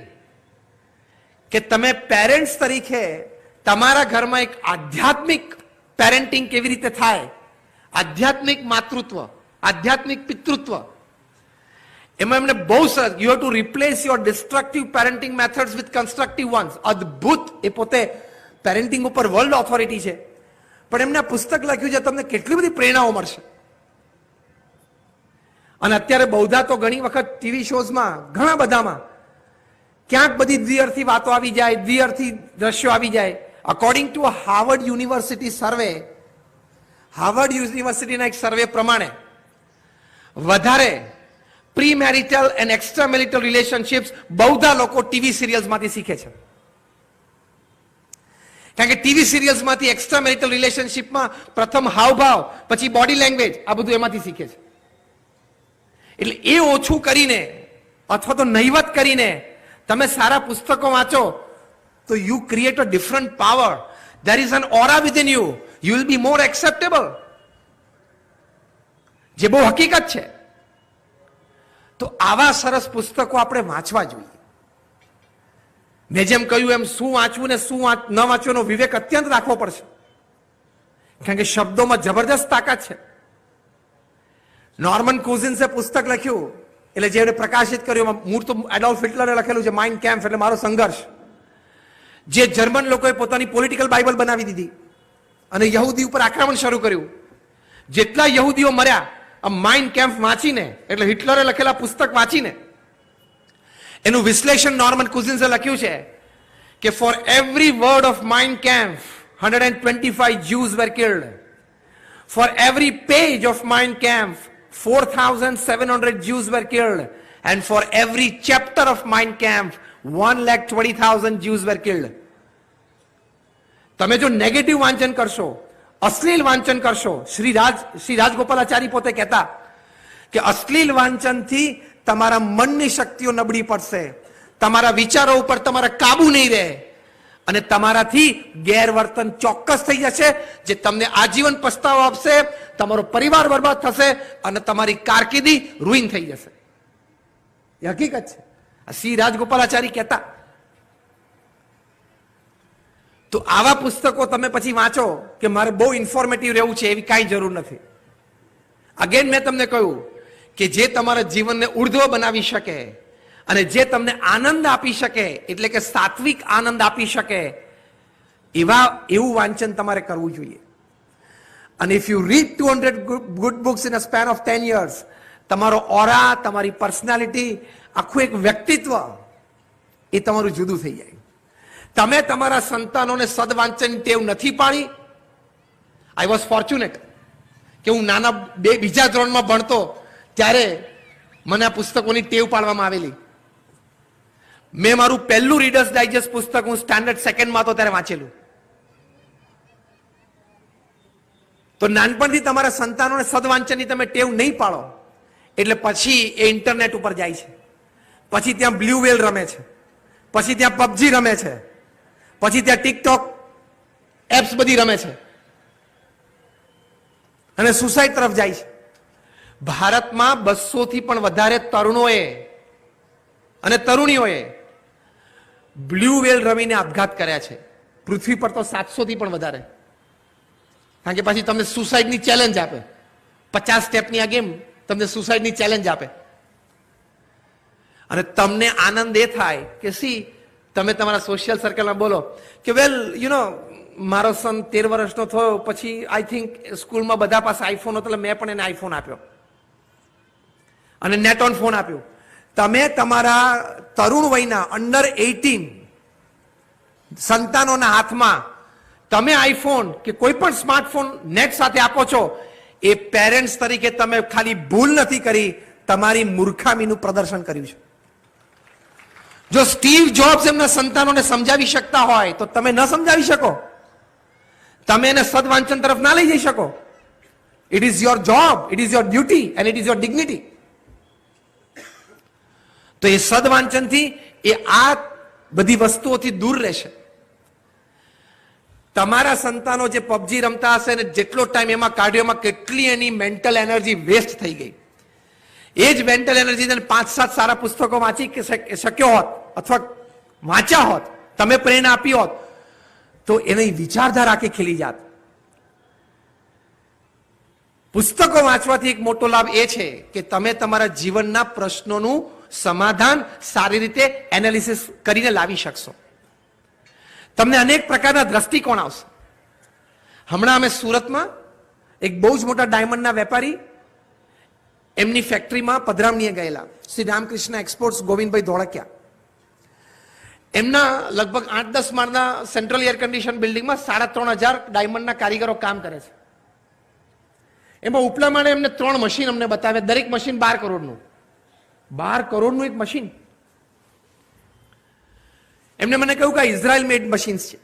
કે તમે પેરેન્ટ્સ તરીકે તમારા ઘરમાં એક આધ્યાત્મિક પેરેન્ટિંગ કેવી રીતે થાય, આધ્યાત્મિક માતૃત્વ, આધ્યાત્મિક પિતૃત્વ, એમાં એમને બહુ સરસ, you have to replace your destructive parenting methods with constructive once. અદ્ભુત. એ પોતે પેરેન્ટિંગ ઉપર વર્લ્ડ ઓથોરિટી છે, પણ એમને આ પુસ્તક લખ્યું છે, તમને કેટલી બધી પ્રેરણાઓ મળશે. અને અત્યારે બહુધા તો ઘણી વખત ટીવી શોઝમાં, ઘણા બધામાં ક્યાંક બધી દ્વિઅર્થી વાતો આવી જાય, દ્વિઅર્થી દ્રશ્યો આવી જાય. According to Harvard University survey, Harvard યુનિવર્સિટીના એક સર્વે પ્રમાણે વધારે pre marital and extra marital relationships બહુધા લોકો ટીવી સિરિયલ્સમાંથી શીખે છે. કારણ કે ટીવી સિરિયલ્સમાંથી એક્સ્ટ્રા મેરિટલ રિલેશનશિપમાં પ્રથમ હાવભાવ, પછી બોડી લેંગ્વેજ, આ બધું એમાંથી શીખે છે. એટલે એ ઓછું કરીને અથવા તો નહીવત કરીને તમે સારા પુસ્તકો વાંચો તો you create a different power. There is an aura within you. You will be more acceptable. જે બહુ હકીકત છે. તો આવા સરસ પુસ્તકો આપણે વાંચવા જોઈએ. મેં જેમ કહ્યું એમ શું વાંચવું ને શું ન વાંચવાનો વિવેક અત્યંત રાખવો પડશે, કારણ કે શબ્દોમાં જબરદસ્ત તાકાત છે. નોર્મન કોઝિન્સે પુસ્તક લખ્યું, એટલે જેને પ્રકાશિત કર્યું, મૂળ તો એડોલ્ફ હિટલરે લખેલું છે, માઇન્ડ કેમ્પ, એટલે મારો સંઘર્ષ. જે જર્મન લોકોએ પોતાની પોલિટિકલ બાઇબલ બનાવી દીધી અને યહૂદી ઉપર આક્રમણ શરૂ કર્યું. જેટલા યહૂદીઓ મર્યા આ માઇન્ડ કેમ્પ વાંચીને, એટલે હિટલરે લખેલા પુસ્તક વાંચીને. એનું વિશ્લેષણ નોર્મન કુઝિન્સે લખ્યું છે કે for every word of mind camp 125 Jews were killed. For every page of Mein Kampf 4,700 Jews were killed, and for every chapter of Mein Kampf 1,20,000 Jews were killed. તમે જો નેગેટિવ વાંચન કરશો, અશ્લીલ વાંચન કરશો, શ્રી રાજગોપાલાચારી પોતે કહેતા કે અશ્લીલ વાંચનથી તમારા મનની શક્તિઓ નબળી પડશે, તમારા વિચારો ઉપર તમારા કાબુ નહીં રહે, અને તમારાથી ગેરવર્તન ચોક્કસ થઈ જશે, જે તમને આજીવન પસ્તાવો આપશે, તમારો પરિવાર બરબાદ થશે અને તમારી કારકિર્દી રૂઇન થઈ જશે. એ હકીકત છે. શ્રી રાજગોપાલાચારી કહેતા. તો આવા પુસ્તકો તમે પછી વાંચો કે મારે બહુ ઇન્ફોર્મેટિવ રહેવું છે, એવી કાંઈ જરૂર નથી. અગેન મેં તમને કહ્યું કે જે તમારા જીવનને ઉર્ધ્વ બનાવી શકે અને જે તમને આનંદ આપી શકે, એટલે કે સાત્વિક આનંદ આપી શકે, એવું વાંચન તમારે કરવું જોઈએ. અને if you read 200 good books in a span of 10 years, તમારો ઓરા, તમારી પર્સનાલિટી, આખું એક વ્યક્તિત્વ એ તમારું જુદું થઈ જાય. તમે તમારા સંતાનોને સદવાંચનની ટેવ નથી પાડી. આઈ વોઝ ફોર્ચ્યુનેટ કે હું નાના બીજા ધોરણમાં ભણતો ત્યારે મને આ પુસ્તકોની ટેવ પાડવામાં આવેલી. મેં મારું પહેલું રીડર્સ ડાયજેસ્ટ પુસ્તક હું સ્ટાન્ડર્ડ સેકન્ડમાં હતો ત્યારે વાંચેલું. તો નાનપણથી તમારા સંતાનોને સદવાંચનની તમે ટેવ નહીં પાડો, એટલે પછી એ ઇન્ટરનેટ ઉપર જાય છે, પછી ત્યાં બ્લુ વેલ રમે છે, પછી ત્યાં પબજી રમે છે, પછી ત્યાં ટિકટોક એપ્સ બધી રમે છે અને સુસાઇડ તરફ જાય છે. ભારતમાં 200 થી પણ વધારે તરુણોએ અને તરુણીઓએ બ્લુ વેલ રમીને આપઘાત કર્યા છે. પૃથ્વી પર તો 700 થી પણ વધારે. કારણ કે પછી તમને સુસાઇડની ચેલેન્જ આપે. 50 સ્ટેપની આ ગેમ તમને સુસાઇડની ચેલેન્જ આપે અને તમને આનંદ એ થાય કે તમે તમારા સોશિયલ સર્કલમાં બોલો કે વેલ મારો સન 13 વર્ષનો થયો પછી આઈ થિંક સ્કૂલમાં બધા પાસે આઈફોન હતો એટલે મેં પણ એને આઈફોન આપ્યો અને નેટ ઓન ફોન આપ્યો. તમે તમારા તરુણ વયના અંડર 18 સંતાનોના હાથમાં તમે આઈફોન કે કોઈ પણ સ્માર્ટફોન નેટ સાથે આપો છો, એ પેરેન્ટ્સ તરીકે તમે ખાલી ભૂલ નથી કરી, તમારી મૂર્ખામીનું પ્રદર્શન કર્યું છે. જો સ્ટીવ જોબ્સ એમના સંતાનોને સમજાવી શકતા હોય તો તમે ન સમજાવી શકો? તમે એને સદવાંચન તરફ ના લઈ જઈ શકો? It is your job, it is your duty and it is your dignity. તો એ સદવાંચનથી એ આ બધી વસ્તુઓથી દૂર રહેશે. તમારા સંતાનો જે પબજી રમતા હશે ને જેટલો ટાઈમ એમાં કાઢ્યો, એમાં કેટલી એની મેન્ટલ એનર્જી વેસ્ટ થઈ ગઈ. એ જ મેન્ટલ એનર્જી 5-7 સારા પુસ્તકો વાંચી શક્યો હોત અથવા વાંચ્યા હોત, તમે પ્રેરણા આપી હોત, તો એની વિચારધારા આખી ખીલી જાત. પુસ્તકો વાંચવાથી એક મોટો લાભ એ છે કે તમે તમારા જીવનના પ્રશ્નોનું સમાધાન સારી રીતે એનાલિસિસ કરીને લાવી શકશો. તમને અનેક પ્રકારના દ્રષ્ટિકોણ આવશે. હમણાં અમે સુરતમાં એક બહુ જ મોટા ડાયમંડના વેપારી, એમની ફેક્ટરીમાં પધરામણીએ ગયેલા, શ્રી રામકૃષ્ણ એક્સપોર્ટ્સ, ગોવિંદભાઈ ધોળકિયા. એમના લગભગ 8-10 માળના સેન્ટ્રલ એર કન્ડિશન બિલ્ડિંગમાં 3500 ડાયમંડના કારીગરો કામ કરે છે. એમાં ઉપલા માળે એમને 3 મશીન અમને બતાવે, દરેક મશીન 12 કરોડનું. 12 કરોડનું એક મશીન. એમને મને કહ્યું કે ઇઝરાયલ મેડ મશીન્સ છે.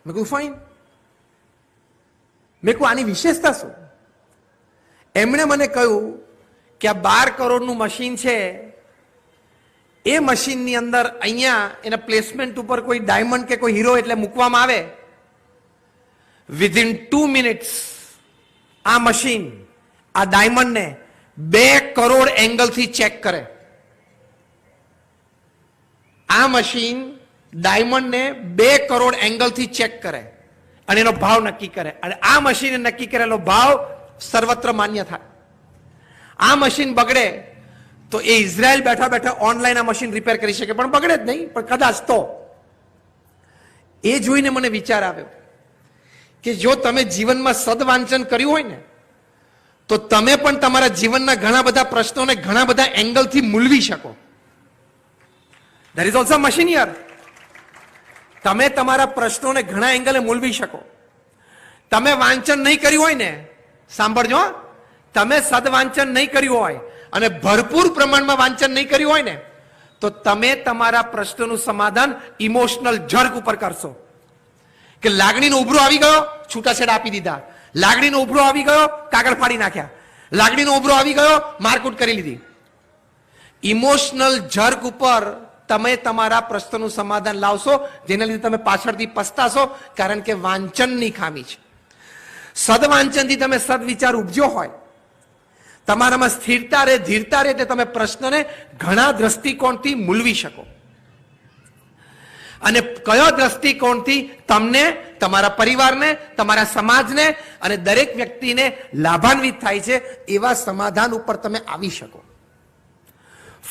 મેં કહ્યું ફાઇન. મેં કહ્યું આની વિશેષતા શું? એમણે મને કહ્યું કે આ 12 કરોડનું મશીન છે, એ મશીનની અંદર અહીંયા એના પ્લેસમેન્ટ ઉપર કોઈ ડાયમંડ કે કોઈ હીરો એટલે મૂકવામાં આવે, વિધિન 2 મિનિટ્સ આ મશીન આ ડાયમંડને 2 કરોડ એંગલથી ચેક કરે. આ મશીન ડાયમંડને 2 કરોડ એંગલથી ચેક કરે અને એનો ભાવ નક્કી કરે. અને આ મશીને નક્કી કરેલો ભાવ સર્વત્ર માન્ય થાય. આ મશીન બગડે તો એ ઇઝરાયલ બેઠા બેઠા ઓનલાઈન આ મશીન રિપેર કરી શકે, પણ બગડે જ નહીં, પણ કદાચ તો. એ જોઈને મને વિચાર આવ્યો કે જો તમે જીવનમાં સદવાંચન કર્યું હોય ને તો તમે પણ તમારા જીવનના ઘણા બધા પ્રશ્નોને ઘણા બધા એંગલથી મૂલવી શકો. There is also machine here. તમે તમારા પ્રશ્નોને ઘણા એંગલે મૂલવી શકો. તમે વાંચન નહીં કર્યું હોય ને, સાંભળજો, તમે સદવાંચન નહીં કર્યું હોય અને ભરપૂર પ્રમાણમાં વાંચન નહીં કર્યું હોય ને, તો તમે તમારા પ્રશ્નનું સમાધાન ઇમોશનલ જર્ક ઉપર કરશો. કે લાગણીનો ઉભરો આવી ગયો, છૂટાછેડા આપી દીધા. લાગણીનો ઉભરો આવી ગયો, કાગળ ફાડી નાખ્યા. લાગણીનો ઉભરો આવી ગયો, મારકૂટ કરી લીધી. ઇમોશનલ જર્ક ઉપર તમે તમારા પ્રશ્નનું સમાધાન લાવશો, જેના લીધે તમે પાછળથી પસ્તાશો, કારણ કે વાંચનની ખામી છે. સદવાંચનથી તમે સદવિચાર ઉપજ્યો હોય, તમારામાં સ્થિરતા રહે, ધીરતા રહે, તે તમે પ્રશ્નને ઘણા દ્રષ્ટિકોણથી મૂલવી શકો. અને કયો દ્રષ્ટિકોણથી તમને, તમારા પરિવારને, તમારા સમાજને અને દરેક વ્યક્તિને લાભાન્વિત થાય છે, એવા સમાધાન ઉપર તમે આવી શકો.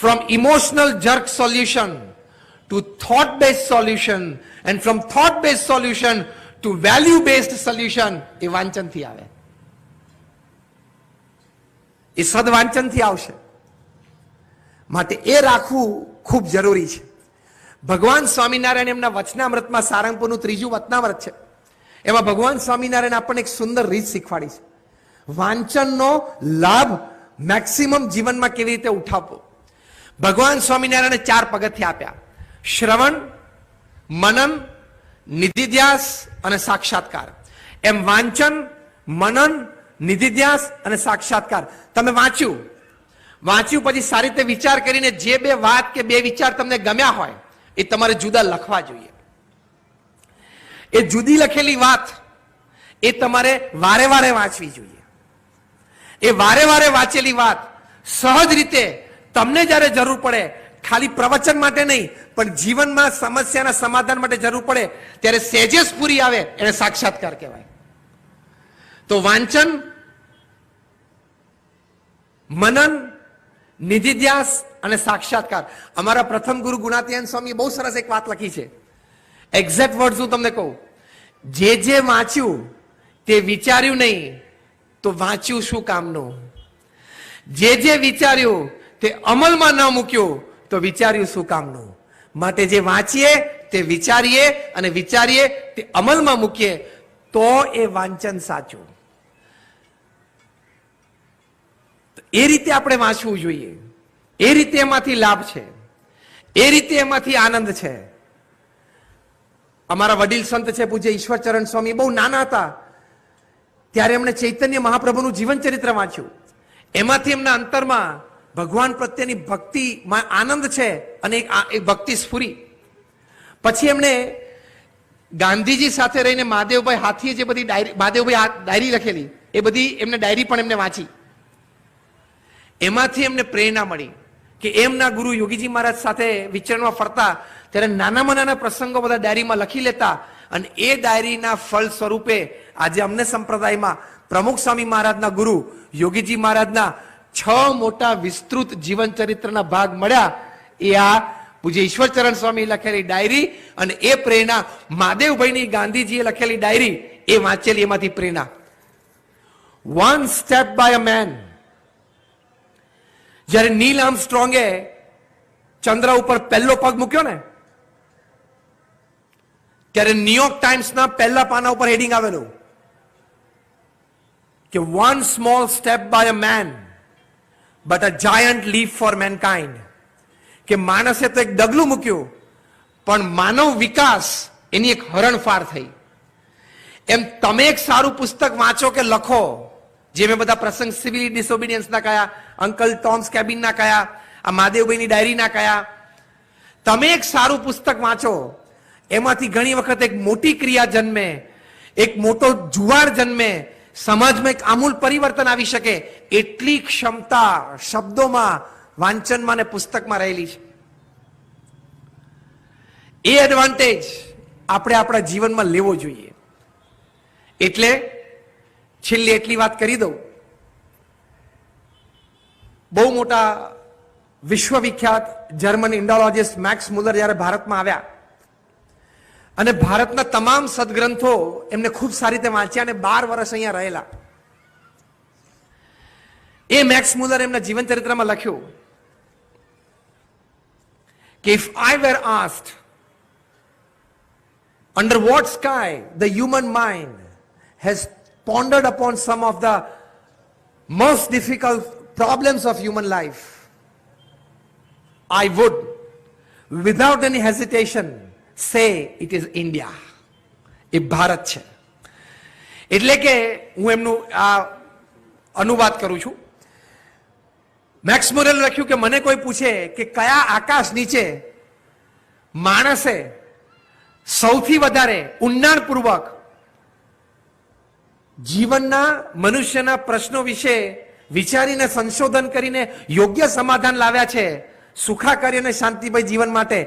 From emotional jerk solution to thought-based solution, and from thought-based solution to value-based solution, એ વાંચનથી આવે. એ સદવાંચનથી આવશે. માટે એ રાખવું ખૂબ જરૂરી છે. ભગવાન સ્વામિનારાયણ એમના વચનામૃતમાં, સારંગપુરનું 3જું વચનામૃત છે, એમાં ભગવાન સ્વામિનારાયણ આપણને એક સુંદર રીત શીખવાડી છે. વાંચનનો લાભ મેક્સિમમ જીવનમાં કેવી રીતે ઉઠાવવો. ભગવાન સ્વામિનારાયણે 4 પગથિયા આપ્યા: શ્રવણ, મનન, નિધિધ્યાસ અને સાક્ષાત્કાર. એમ વાંચન, મનન, નિધિધ્યાસ અને સાક્ષાત્કાર. તમે વાંચ્યું પછી સારી રીતે વિચાર કરીને જે 2 વાત કે 2 વિચાર તમને ગમ્યા હોય, એ તમારે જુદા લખવા જોઈએ. એ જુદી લખેલી વાત એ તમારે વારે વારે વાંચવી જોઈએ. એ વારે વારે વાંચેલી વાત સહજ રીતે તમને જ્યારે જરૂર પડે, ખાલી પ્રવચન માટે નહીં પણ જીવનમાં સમસ્યાના સમાધાન માટે જરૂર પડે ત્યારે સહેજે સ્ફૂરી આવે એને સાક્ષાત્કાર કહેવાય. તો વાંચન, મનન, નિધિધ્યાસ અને સાક્ષાત્કાર. અમારા પ્રથમ ગુરુ ગુણાતીયન સ્વામીએ બહુ સરસ એક વાત લખી છે. એક્ઝેક્ટ વર્ડ હું તમને કહું, જે વાંચ્યું તે વિચાર્યું નહીં તો વાંચ્યું શું કામનું. જે વિચાર્યું તે અમલમાં ન મૂક્યું તો વિચાર્યું શું કામનું. માટે જે વાંચીએ તે વિચારીએ અને વિચારીએ તે અમલમાં મૂકીએ તો એ વાંચન સાચું. એ રીતે આપણે વાંચવું જોઈએ. એ રીતે એમાંથી લાભ છે, એ રીતે એમાંથી આનંદ છે. અમારા વડીલ સંત છે પૂજ્ય ઈશ્વરચરણ સ્વામી, બહુ નાના હતા ત્યારે એમણે ચૈતન્ય મહાપ્રભુનું જીવન ચરિત્ર વાંચ્યું. એમાંથી એમના અંતરમાં ભગવાન પ્રત્યેની ભક્તિમાં આનંદ છે અને એક ભક્તિ સ્ફુરી. પછી એમણે ગાંધીજી સાથે રહીને મહાદેવભાઈ હાથીએ જે બધી ડાયરી લખેલી એ બધી એમને ડાયરી પણ એમને વાંચી. એમાંથી એમને પ્રેરણા મળી કે એમના ગુરુ યોગીજી મહારાજ સાથે વિચરણમાં ફરતા ત્યારે નાનામાં નાના પ્રસંગો બધા ડાયરીમાં લખી લેતા અને એ ડાયરીના ફળ સ્વરૂપે આજે અમને સંપ્રદાયમાં પ્રમુખ સ્વામી મહારાજના ગુરુ યોગીજી મહારાજના 6 મોટા વિસ્તૃત જીવન ચરિત્રના ભાગ મળ્યા. એ આ પૂજ્ય ઈશ્વરચરણ સ્વામી લખેલી ડાયરી અને એ પ્રેરણા મહાદેવભાઈની ગાંધીજીએ લખેલી ડાયરી એ વાંચેલી, એમાંથી પ્રેરણા. One step by a man. જ્યારે નીલ આર્મસ્ટ્રોંગે ચંદ્ર ઉપર પહેલો પગ મૂક્યો ને ત્યારે ન્યુયોર્ક ટાઈમ્સના પહેલા પાના ઉપર હેડિંગ આવેલું કે one small step by a man but a giant leap for mankind. કે માણસે તો એક ડગલું મૂક્યું પણ માનવ વિકાસ એની એક હરણફાર થઈ. એમ તમે એક સારું પુસ્તક વાંચો કે લખો, જે મેં બધા પ્રસંગ સિવિલ ડિસોબિડિયન્સ ના કયા, અંકલ ટોમ્સ કેબિન ના કયા, આ મહાદેવભાઈની ડાયરી ના કયા. તમે એક સારું પુસ્તક વાંચો, એમાંથી ઘણી વખત એક મોટી ક્રિયા જન્મે, એક મોટો જુવાળ જન્મે, સમાજમાં એક આમૂલ પરિવર્તન આવી શકે એટલી ક્ષમતા શબ્દોમાં, વાંચનમાં અને પુસ્તકમાં રહેલી છે. એ એડવાન્ટેજ આપણે આપણા જીવનમાં લેવો જોઈએ. એટલે છેલ્લી એટલી વાત કરી દઉં, બહુ મોટા વિશ્વવિખ્યાત જર્મન ઇન્ડોલોજિસ્ટ મેક્સ મુલર જ્યારે ભારતમાં આવ્યા અને ભારતના તમામ સદગ્રંથો એમને ખૂબ સારી રીતે વાંચ્યા અને 12 વર્ષ અહીંયા રહેલા. એ મેક્સ મુલર એમના જીવન ચરિત્રમાં લખ્યું કે if I were asked under what sky the human mind has pondered upon some of the most difficult problems of human life, I would without any hesitation say it is India. એ ભારત છે. એટલે કે હું એમનું આ અનુવાદ કરું છું. Max મુલરે લખ્યું કે મને કોઈ પૂછે કે કયા આકાશ નીચે માણસે સૌથી વધારે ઊંડાણપૂર્વક જીવનના મનુષ્યના પ્રશ્નો વિશે વિચારીને સંશોધન કરીને યોગ્ય સમાધાન લાવ્યા છે સુખાકારી અને શાંતિભાઈ જીવન માટે,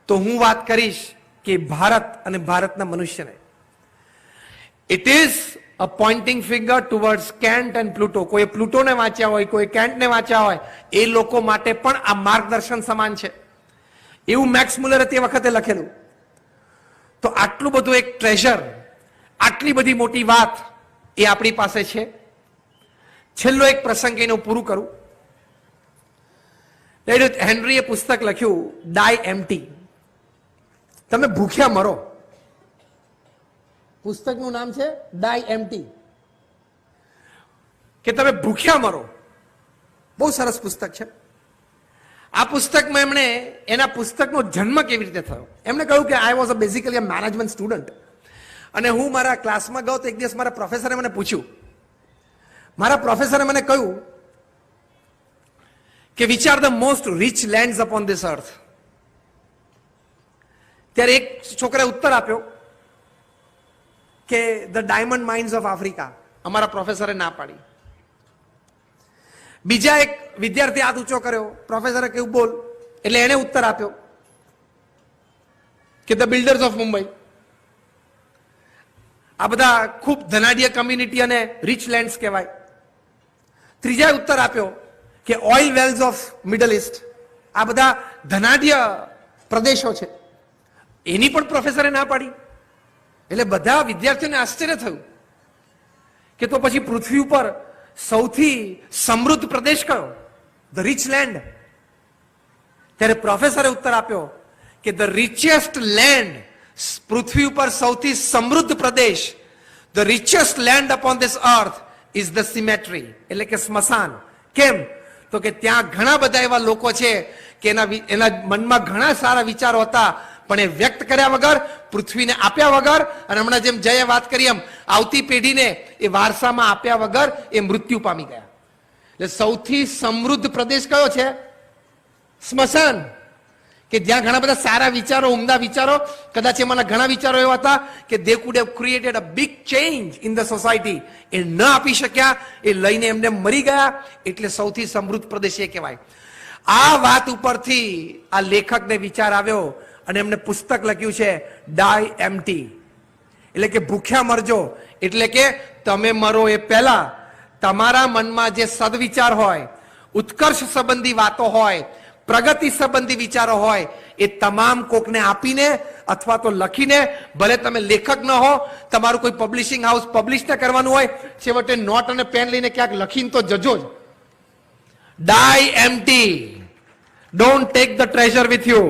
તો હું વાત કરીશ કે ભારત અને ભારતના મનુષ્યને. It is a pointing finger towards Kant and Plato. કોઈ પ્લુટોને વાંચ્યા હોય, કોઈ કેન્ટને વાંચ્યા હોય, એ લોકો માટે પણ આ માર્ગદર્શન સમાન છે. એવું મેક્સ મુલરે તે વખતે લખેલું. તો આટલું બધું એક ટ્રેઝર, આટલી બધી મોટી વાત એ આપણી પાસે છે. છેલ્લો એક પ્રસંગ એને પૂરું કરું. હેનરીએ પુસ્તક લખ્યું ડાય એમ્પ્ટી. તમે ભૂખ્યા મરો. પુસ્તકનું નામ છે ડાય એમ્પ્ટી, કે તમે ભૂખ્યા મરો. બહુ સરસ પુસ્તક છે. આ પુસ્તકમાં એમણે એના પુસ્તકનો જન્મ કેવી રીતે થયો એમણે કહ્યું કે I was basically a management student. અને હું મારા ક્લાસમાં ગયો તો એક દિવસ મારા પ્રોફેસરે મને પૂછ્યું, મારા પ્રોફેસરે મને કહ્યું કે which are the most rich lands upon this અર્થ. ત્યારે એક છોકરાએ ઉત્તર આપ્યો કે the diamond mines of Africa. અમારા પ્રોફેસરે ના પાડી. બીજા એક વિદ્યાર્થી હાથ ઊંચો કર્યો, પ્રોફેસરે કહ્યું બોલ, એટલે એને ઉત્તર આપ્યો કે ધ બિલ્ડર્સ ઓફ મુંબઈ. આ બધા ખૂબ ધનાઢ્ય કમ્યુનિટી અને રીચ લેન્ડ્સ કહેવાય. ત્રીજાએ ઉત્તર આપ્યો કે oil wells of Middle East. આ બધા ધનાઢ્ય પ્રદેશો છે. એની પણ પ્રોફેસરે ના પાડી. એટલે બધા વિદ્યાર્થીઓને આશ્ચર્ય થયું કે તો પછી પૃથ્વી ઉપર સૌથી સમૃદ્ધ પ્રદેશ કયો? The rich land. ત્યારે પ્રોફેસરે ઉત્તર આપ્યો કે ધ રિચેસ્ટ લેન્ડ, પૃથ્વી ઉપર સૌથી સમૃદ્ધ પ્રદેશ, the richest land upon this earth is the symmetry, એટલે કે સ્મશાન. કેમ? તો કે ત્યાં ઘણા બધા એવા લોકો છે કે એના મનમાં ઘણા સારા વિચારો હતા, પણ એ વ્યક્ત કર્યા વગર, પૃથ્વીને આપ્યા વગર, અને હમણાં જેમ જયે વાત કરી એમ આવતી પેઢીને એ વારસામાં આપ્યા વગર એ મૃત્યુ પામી ગયા. એટલે સૌથી સમૃદ્ધ પ્રદેશ કયો છે? સ્મશાન. કે જ્યાં ઘણા બધા સારા વિચારો, ઉમદા વિચારો, કદાચ એમાંના ઘણા વિચારો એવા હતા કે they could have created a big change in the society, એ ન આપી શક્યા, એ લઈને એમને મરી ગયા, એટલે સૌથી સમૃદ્ધ પ્રદેશ એ કહેવાય. આ વાત ઉપરથી આ લેખકને વિચાર આવ્યો અને એમને પુસ્તક લખ્યું છે ડાય એમ્પ્ટી, એટલે કે ભૂખ્યા મરજો. એટલે કે તમે મરો એ પહેલા તમારા મનમાં જે સદવિચાર હોય, ઉત્કર્ષ સંબંધી વાતો હોય, પ્રગતિ સંબંધી વિચારો હોય, એ તમામ કોકને આપીને અથવા તો લખીને, ભલે તમે લેખક ન હો, તમારું કોઈ પબ્લિશિંગ હાઉસ પબ્લિશ ન કરવાનું હોય, છેવટે નોટ અને પેન લઈને ક્યાંક લખીને તો જજો જ. Die empty, don't take the treasure with you.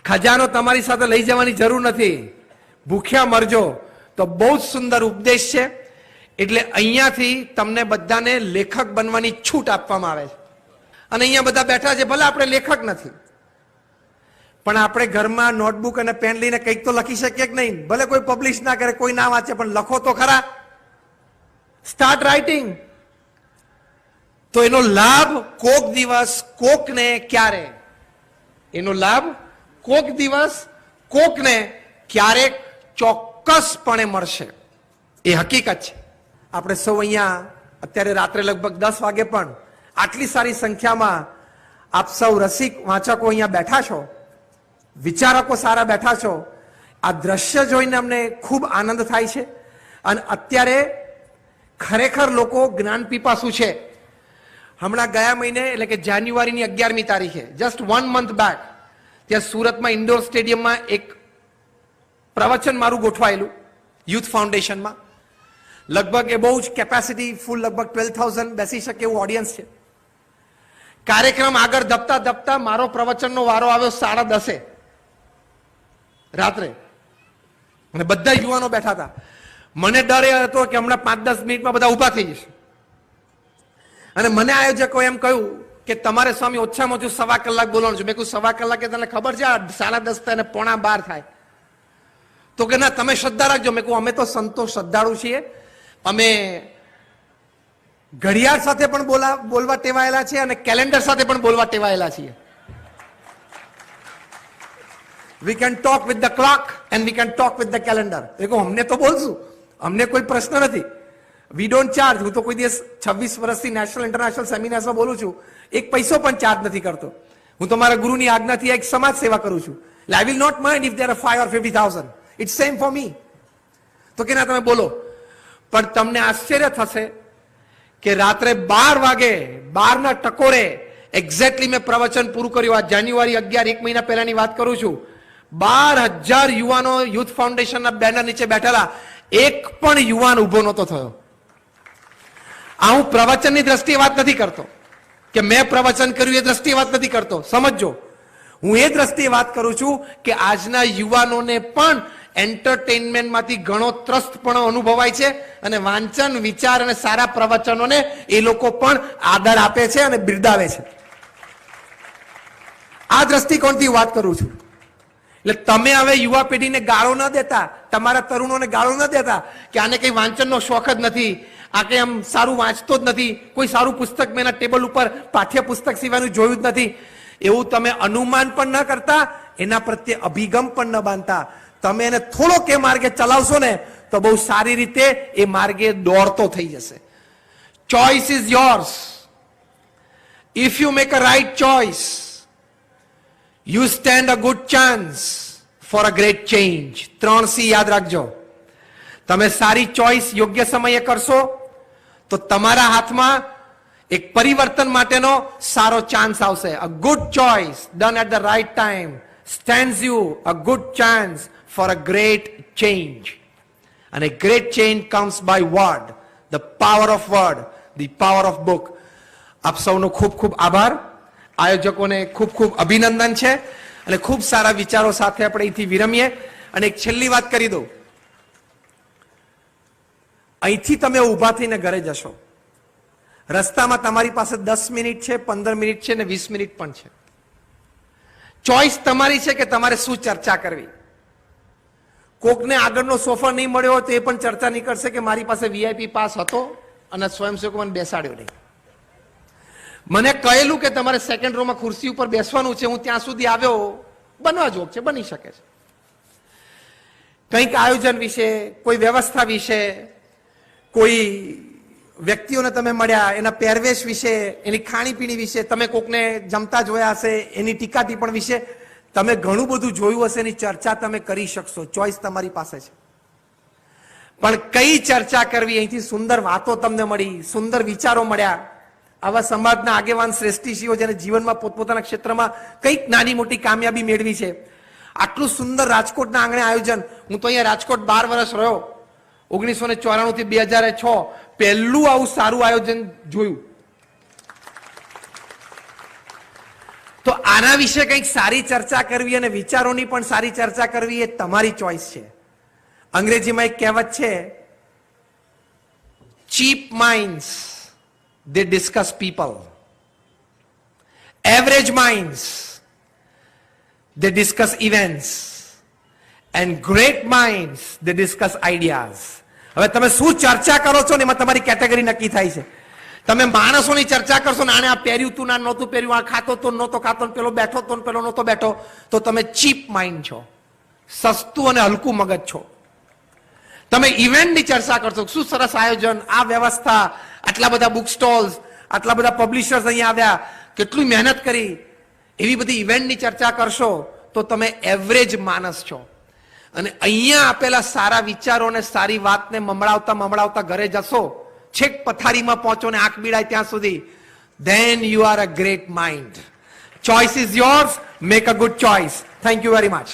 ખજાનો તમારી સાથે લઈ જવાની જરૂર નથી. ભૂખ્યા મરજો. તો બહુ જ સુંદર ઉપદેશ છે. એટલે અહીંયાથી તમને બધાને લેખક બનવાની છૂટ આપવામાં આવે છે. અને અહીંયા બધા બેઠા છે, ભલે આપણે લેખક નથી, પણ આપણે ઘરમાં નોટબુક અને પેન લઈને કંઈક તો લખી શકીએ કે નહીં? ભલે કોઈ પબ્લિશ ના કરે, કોઈ ના વાંચે, પણ લખો તો ખરા. Start writing. તો એનો લાભ કોક દિવસ કોકને, ક્યારે? એનો લાભ કોક દિવસ કોકને ક્યારેક ચોક્કસપણે મળશે. એ હકીકત છે. આપણે સૌ અહીંયા અત્યારે રાત્રે લગભગ 10 વાગે પણ આટલી સારી સંખ્યામાં આપ સૌ રસિક વાંચકો અહીંયા બેઠા છો, વિચારકો સારા બેઠા છો. આ દ્રશ્ય જોઈને અમને ખૂબ આનંદ થાય છે. અને અત્યારે ખરેખર લોકો જ્ઞાન પીપાસુ છે. હમણાં ગયા મહિને, એટલે કે જાન્યુઆરીની 11મી તારીખે, જસ્ટ 1 month બેક, ત્યાં સુરતમાં ઇન્ડોર સ્ટેડિયમમાં એક પ્રવચન મારું ગોઠવાયેલું યુથ ફાઉન્ડેશનમાં. લગભગ એ બહુ જ કેપેસિટી ફૂલ, લગભગ 12,000 બેસી શકે એવું ઓડિયન્સ છે. કાર્યક્રમ આગળ ધપતા ધપતા મારો પ્રવચનનો વારો આવ્યો 10:30 રાત્રે, અને બધા યુવાનો બેઠા હતા. મને ડર એ હતો કે હમણાં 5-10 મિનિટમાં બધા ઊભા થઈ જશે. અને મને આયોજકો એમ કહ્યું કે તમારે સ્વામી ઓછામાં ઓછું 1.25 કલાક બોલવાનું છે. મેં કહ્યું 1.25 કલાકે તને ખબર છે 10:30 થાય 11:45 થાય? તો કે ના, તમે શ્રદ્ધા રાખજો. મેં કહું અમે તો સંતો શ્રદ્ધાળુ છીએ, અમે ઘડિયાળ સાથે પણ બોલવા ટેવાયેલા છીએ અને કેલેન્ડર સાથે પણ બોલવા ટેવાયેલા છીએ. We can talk with the clock and we can talk with the calendar. એ કહું અમને તો બોલશું, અમને કોઈ પ્રશ્ન નથી. We don't charge. હું તો કોઈ દિવસ 26 વર્ષથી નેશનલ ઇન્ટરનેશનલ સેમિનાર્સમાં બોલું છું, એક પૈસો પણ ચાર્જ નથી કરતો. હું તો મારા ગુરુની આજ્ઞાથી એક સમાજ સેવા કરું છું. એટલે I will not mind if there are 5 or 50,000. It's same for me. તો કે ના, તમે બોલો. પણ તમને આશ્ચર્ય થશે કે રાત્રે 12 વાગે, 12ના ટકોરે એક્ઝેક્ટલી મેં પ્રવચન પૂરું કર્યું. આ જાન્યુઆરી 11, 1 મહિના પહેલાની વાત કરું છું. 12,000 યુવાનો યુથ ફાઉન્ડેશનના બેનર નીચે બેઠેલા, એક પણ યુવાન ઉભો નહોતો થયો. આ હું પ્રવચનની દ્રષ્ટિએ વાત નથી કરતો કે મેં પ્રવચન કર્યું એ દ્રષ્ટિએ વાત નથી કરતો. સમજો, હું એ દ્રષ્ટિએ વાત કરું છું કે આજના યુવાનોને પણ એન્ટરટેનમેન્ટમાંથી ઘણો ત્રસ્તપણો અનુભવાય છે, અને વાંચન, વિચાર અને સારા પ્રવચનોને એ લોકો પણ આદર આપે છે અને બિરદાવે છે. આ દ્રષ્ટિકોણથી વાત કરું છું. એટલે તમે હવે યુવા પેઢીને ગાળો ન દેતા, તમારા તરુણોને ગાળો ન દેતા કે આને કઈ વાંચનનો શોખ જ નથી, આ કે આમ સારું વાંચતો જ નથી, કોઈ સારું પુસ્તક મેં ટેબલ ઉપર પાઠ્ય પુસ્તક સિવાયનું જોયું જ નથી, એવું તમે અનુમાન પણ ન કરતા એના પ્રત્યે અભિગમ પણ ન બાંધતા. તમે એને થોડોક એ માર્ગે ચલાવશો ને તો બહુ સારી રીતે એ માર્ગે દોડતો થઈ જશે. Choice is yours. If you make a right choice, you stand a good chance for a great change. 3C યાદ રાખજો. તમે સારી ચોઇસ યોગ્ય સમયે કરશો તો તમારા હાથમાં એક પરિવર્તન માટેનો સારો ચાન્સ આવશે. A good choice done at the right time stands you a good chance for a great change. અને great change comes by word, the power of word, the power of book. આપ સૌનો ખૂબ ખૂબ આભાર. આયોજકોને ખૂબ ખૂબ અભિનંદન છે અને ખૂબ સારા વિચારો સાથે આપણે અહીંથી વિરમીએ. અને એક છેલ્લી વાત કરી દઉં. અહીંથી તમે ઊભા થઈને ઘરે જશો, રસ્તામાં તમારી પાસે 10 મિનિટ છે, 15 મિનિટ છે ને 20 મિનિટ પણ છે. ચોઇસ તમારી છે કે તમારે શું ચર્ચા કરવી. કોકને આગળનો સોફા નહીં મળ્યો હોય તો એ પણ ચર્ચા નહીં કરશે કે મારી પાસે વીઆઈપી પાસ હતો અને સ્વયંસેવકો મને બેસાડ્યો નહીં. મને કહેલું કે તમારે સેકન્ડ રોમાં ખુરશી ઉપર બેસવાનું છે, હું ત્યાં સુધી આવ્યો, બનવા જોગ છે, બની શકે છે. કંઈક આયોજન વિશે, કોઈ વ્યવસ્થા વિશે, કોઈ વ્યક્તિઓને તમે મળ્યા, એના પહેરવેશ વિશે, એની ખાણીપીણી વિશે, તમે કોકને જમતા જોયા હશે, એની ટીકા ટિપ્પણ વિશે તમે ઘણું બધું જોયું હશે, એની ચર્ચા તમે કરી શકશો. ચોઇસ તમારી પાસે છે. પણ કઈ ચર્ચા કરવી? અહીંથી સુંદર વાતો તમને મળી, સુંદર વિચારો મળ્યા. આવા સમાજના આગેવાન શ્રેષ્ઠીશીઓ જેને જીવનમાં પોતપોતાના ક્ષેત્રમાં કંઈક નાની મોટી કામયાબી મેળવી છે. આટલું સુંદર રાજકોટના આંગણે આયોજન. હું તો અહીંયા રાજકોટ 12 વર્ષ રહ્યો. 1994 થી 2006 પહેલું આવું સારું આયોજન જોયું. તો આના વિશે કંઈક સારી ચર્ચા કરવી અને વિચારોની પણ સારી ચર્ચા કરવી એ તમારી ચોઇસ છે. અંગ્રેજીમાં એક કહેવત છે, cheap minds they discuss people, average minds they discuss events, and great minds they discuss ideas. હવે તમે શું ચર્ચા કરો છો ને એમાં તમારી કેટેગરી નક્કી થાય છે. તમે માણસોની ચર્ચા કરશો ને આને આ પહેર્યું તું, ના નહોતું પહેર્યું, આ ખાતો તો નહોતો ખાતો, પેલો બેઠો તો પેલો નહોતો બેઠો, તો તમે ચીપ માઇન્ડ છો, સસ્તું અને હલકું મગજ છો. તમે ઇવેન્ટની ચર્ચા કરશો, શું સરસ આયોજન, આ વ્યવસ્થા, આટલા બધા બુક સ્ટોલ્સ, આટલા બધા પબ્લિશર્સ અહીંયા આવ્યા, કેટલી મહેનત કરી, એવી બધી ઇવેન્ટની ચર્ચા કરશો તો તમે એવરેજ માણસ છો. અને અહીંયા આપેલા સારા વિચારો અને સારી વાતને મમડાવતા ઘરે જશો, છેક પથારીમાં પહોંચો ને આંખ બીડાય ત્યાં સુધી, then you are a great mind. Choice is yours. Make a good choice. Thank you very much.